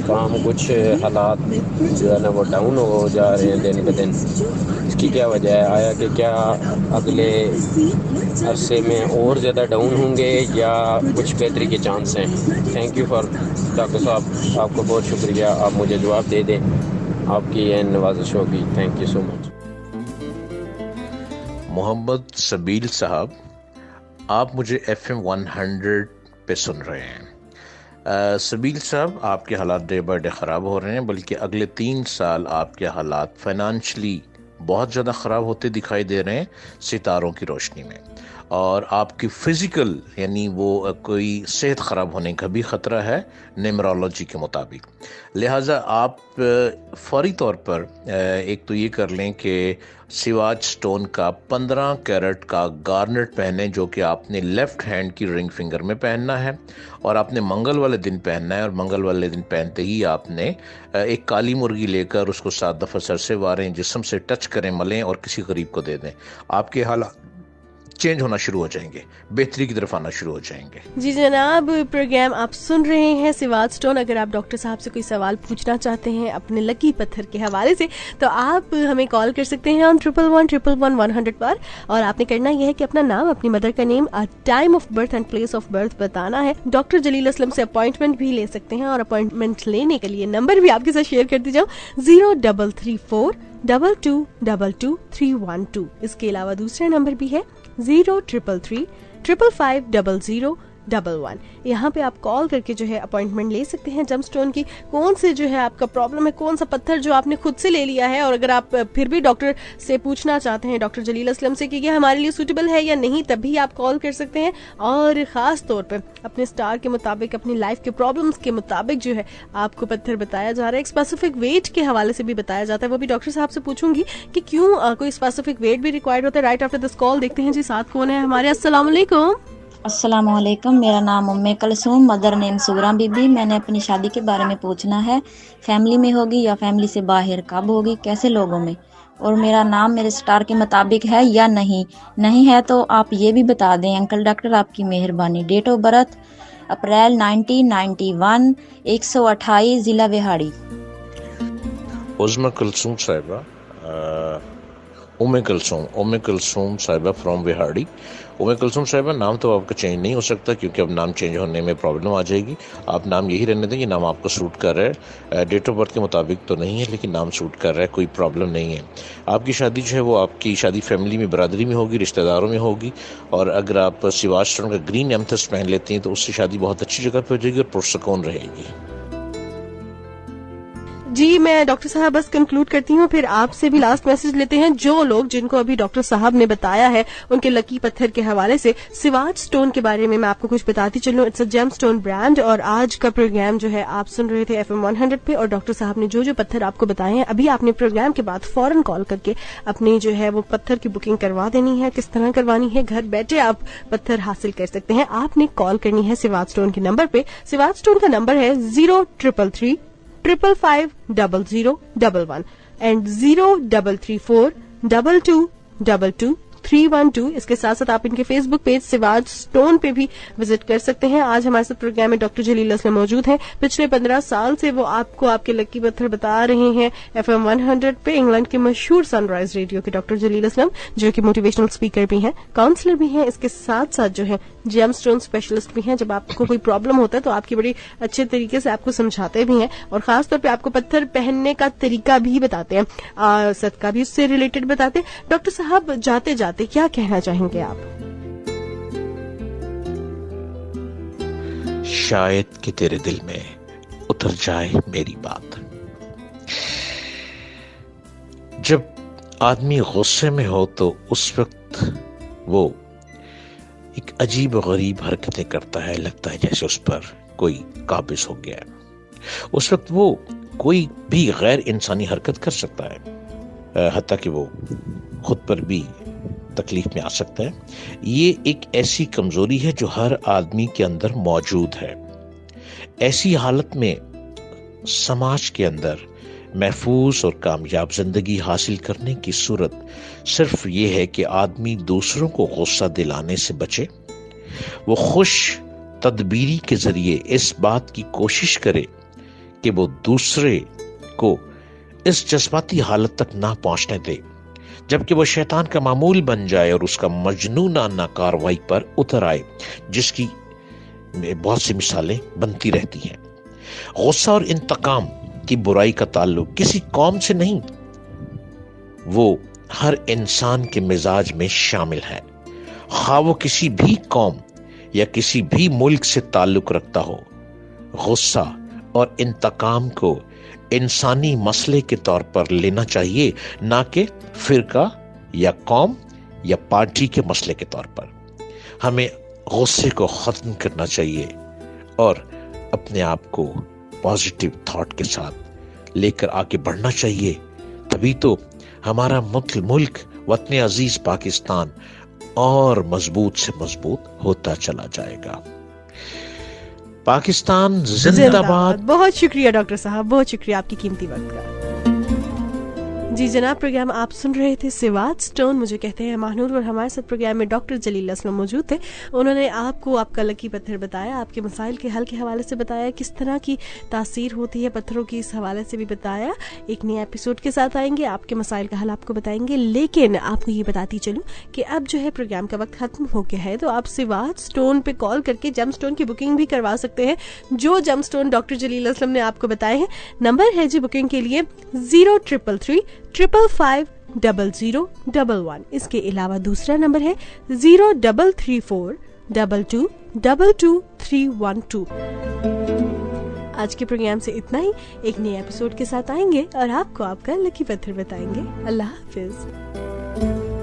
काम कुछ हालात जो है ना वो डाउन हो जा रहे हैं दिन ब दिन। इसकी क्या वजह है? आया कि क्या अगले अरसे में और ज़्यादा डाउन होंगे या कुछ बेहतरी के चांस हैं? थैंक यू फॉर डॉक्टर साहब, आपको बहुत शुक्रिया, आप मुझे जवाब दे दें, आपकी यह नवाजिश होगी। Thank you so much. Mohammad Sabeel साहब, आप मुझे FM 100 पे सुन रहे हैं। सबील साहब, आपके हालात डे बाय डे ख़राब हो रहे हैं, बल्कि अगले 3 साल आपके हालात फाइनेंशियली बहुत ज़्यादा ख़राब होते दिखाई दे रहे हैं सितारों की रोशनी में, और आपकी फ़िज़िकल यानी वो कोई सेहत ख़राब होने का भी ख़तरा है न्यूमरोलॉजी के मुताबिक। लिहाजा आप फौरी तौर पर एक तो ये कर लें कि सिवाज स्टोन का 15 कैरेट का गार्नेट पहने, जो कि आपने लेफ़्ट हैंड की रिंग फिंगर में पहनना है, और आपने मंगल वाले दिन पहनना है, और मंगल वाले दिन पहनते ही आपने एक काली मुर्गी लेकर उसको 7 दफ़ा सर से वारें, जिस्म से टच करें, मलें और किसी गरीब को दे दें। आपके हालात चेंज होना शुरू हो जाएंगे, बेहतरी की तरफ आना शुरू हो जाएंगे। जी जनाब, प्रोग्राम आप सुन रहे हैं सिवात स्टोन। अगर आप डॉक्टर साहब से कोई सवाल पूछना चाहते हैं अपने लकी पत्थर के हवाले से, तो आप हमें कॉल कर सकते हैं ऑन 11111 पर, और आपने करना यह है कि अपना नाम, अपनी मदर का name, time of birth and place of birth बताना है। डॉक्टर जलील असलम से अपॉइंटमेंट भी ले सकते हैं, और अपॉइंटमेंट लेने के लिए नंबर भी आपके साथ शेयर कर दी जाऊँ, 0334 2222 312। इसके अलावा दूसरा नंबर भी है 0333 555 00 1111। यहाँ पे आप कॉल करके जो है अपॉइंटमेंट ले सकते हैं जम स्टोन की। कौन से जो है आपका प्रॉब्लम है, कौन सा पत्थर जो आपने खुद से ले लिया है, और अगर आप फिर भी डॉक्टर से पूछना चाहते हैं, डॉक्टर जलील असलम से, कि ये हमारे लिए सूटेबल है या नहीं, तब भी आप कॉल कर सकते हैं। और खास तौर पर अपने स्टार के मुताबिक, अपनी लाइफ के प्रॉब्लम्स के मुताबिक जो है आपको पत्थर बताया जा रहा है। एक स्पेसिफिक वेट के हवाले से भी बताया जाता है, वो भी डॉक्टर साहब से पूछूंगी कि क्यों कोई स्पेसिफिक वेट भी रिक्वायर्ड होता है। राइट आफ्टर दिस कॉल देखते हैं जी साथ कौन है हमारे। अस्सलाम वालेकुम। अस्सलाम वालेकुम, मेरा नाम उम्मे कलसूम, मदर नेम सुगरा बीबी। मैंने अपनी शादी के बारे में पूछना है, फैमिली में होगी या फैमिली से बाहर, कब होगी, कैसे लोगों में, और मेरा नाम मेरे स्टार के मुताबिक है या नहीं। नहीं है तो आप ये भी बता दें अंकल डॉक्टर, आपकी मेहरबानी। डेट ऑफ बर्थ अप्रैल 1991, 128, ज़िला विहाड़ी। उम्मे कुलसूम साहिबा, उम्मे कुलसूम साहिबा फ्रॉम विहाड़ी। उम्मे कुलसूम साहिबा, नाम तो आपका चेंज नहीं हो सकता क्योंकि अब नाम चेंज होने में प्रॉब्लम आ जाएगी। आप नाम यही रहने दें, ये नाम आपको सूट कर रहा है। डेट ऑफ बर्थ के मुताबिक तो नहीं है लेकिन नाम सूट कर रहा है, कोई प्रॉब्लम नहीं है। आपकी शादी जो है वो आपकी शादी फैमिली में, बरादरी में होगी, रिश्तेदारों में होगी। और अगर आप सिवाज स्टोन का ग्रीन एमेथिस्ट पहन लेते हैं तो उससे शादी बहुत अच्छी जगह पर हो जाएगी और पुरसकून रहेगी। जी मैं डॉक्टर साहब बस कंक्लूड करती हूँ, फिर आपसे भी लास्ट मैसेज लेते हैं। जो लोग जिनको अभी डॉक्टर साहब ने बताया है उनके लकी पत्थर के हवाले से, सिवाज स्टोन के बारे में मैं आपको कुछ बताती चलूं। It's a gemstone brand. और आज का प्रोग्राम जो है आप सुन रहे थे FM 100 पे, और डॉक्टर साहब ने जो जो पत्थर आपको बताए हैं, अभी आपने प्रोग्राम के बाद फौरन कॉल करके अपनी जो है वो पत्थर की बुकिंग करवा देनी है। किस तरह करवानी है, घर बैठे आप पत्थर हासिल कर सकते हैं। आपने कॉल करनी है सिवाज स्टोन के नंबर पे। सिवाज स्टोन का नंबर है 0333 555 0011 एंड 0334 2222 312। इसके साथ साथ आप इनके फेसबुक पेज सिवाज स्टोन पे भी विजिट कर सकते हैं। आज हमारे साथ प्रोग्राम में डॉक्टर जलील असलम मौजूद हैं। पिछले 15 साल से वो आपको आपके लकी पत्थर बता रहे हैं FM 100 पे। इंग्लैंड के मशहूर सनराइज रेडियो के डॉक्टर जलील असलम, जो कि मोटिवेशनल स्पीकर भी हैं, काउंसलर भी हैं, इसके साथ साथ जो है जेम स्टोन स्पेशलिस्ट भी हैं। जब आपको कोई प्रॉब्लम होता है तो आपकी बड़ी अच्छे तरीके से आपको समझाते भी हैं, और खासतौर पे आपको पत्थर पहनने का तरीका भी बताते हैं, सदका भी उससे रिलेटेड बताते हैं। डॉक्टर साहब जाते जाते क्या कहना चाहेंगे आप? शायद कि तेरे दिल में उतर जाए मेरी बात। जब आदमी गुस्से में हो तो उस वक्त वो एक अजीब गरीब हरकतें करता है, लगता है जैसे उस पर कोई काबिज हो गया है। उस वक्त वो कोई भी गैर इंसानी हरकत कर सकता है, हत्ता कि वो खुद पर भी तकलीफ में आ सकता है। ये एक ऐसी कमजोरी है जो हर आदमी के अंदर मौजूद है। ऐसी हालत में समाज के अंदर महफूज और कामयाब जिंदगी हासिल करने की सूरत सिर्फ ये है कि आदमी दूसरों को गुस्सा दिलाने से बचे। वो खुश तदबीरी के जरिए इस बात की कोशिश करे कि वो दूसरे को इस जज्बाती हालत तक ना पहुंचने दे, जबकि वो शैतान का मामूल बन जाए और उसका मजनूनाना कार्रवाई पर उतर आए, जिसकी बहुत सी मिसालें बनती रहती हैं। गुस्सा और इंतकाम की बुराई का ताल्लुक किसी कौम से नहीं, वो हर इंसान के मिजाज में शामिल है, खा वो किसी भी कौम या किसी भी मुल्क से ताल्लुक रखता हो। गुस्सा और इंतकाम को इंसानी मसले के तौर पर लेना चाहिए, ना कि फिरका या कौम या पार्टी के मसले के तौर पर। हमें गुस्से को खत्म करना चाहिए और अपने आप को पॉजिटिव थॉट के साथ लेकर आगे बढ़ना चाहिए। तभी तो हमारा मुल्क वतन अजीज पाकिस्तान और मजबूत से मजबूत होता चला जाएगा। पाकिस्तान जिंदाबाद। बहुत शुक्रिया डॉक्टर साहब, बहुत शुक्रिया आपकी कीमती वक्त का। जी जनाब, प्रोग्राम आप सुन रहे थे सिवाज स्टोन, मुझे कहते हैं महानूर, और हमारे साथ प्रोग्राम में डॉक्टर जलील असलम मौजूद थे। उन्होंने आपको आपका लकी पत्थर बताया, आपके मसाइल के हल के हवाले से बताया, किस तरह की तासीर होती है पत्थरों की, इस हवाले से भी बताया। एक नए एपिसोड के साथ आएंगे, आपके मसाइल का हल आपको बताएंगे। लेकिन आपको ये बताती चलूं कि अब जो है प्रोग्राम का वक्त खत्म हो गया है, तो आप सिवाज स्टोन पे कॉल करके जम स्टोन की बुकिंग भी करवा सकते हैं, जो जम स्टोन डॉक्टर जलील असलम ने आपको बताए हैं। नंबर है जी बुकिंग के लिए 0333 555 0011। इसके अलावा दूसरा नंबर है 0334 01422222312। आज के प्रोग्राम से इतना ही। एक नए एपिसोड के साथ आएंगे और आपको आपका लकी पत्थर बताएंगे। अल्लाह हाफिज।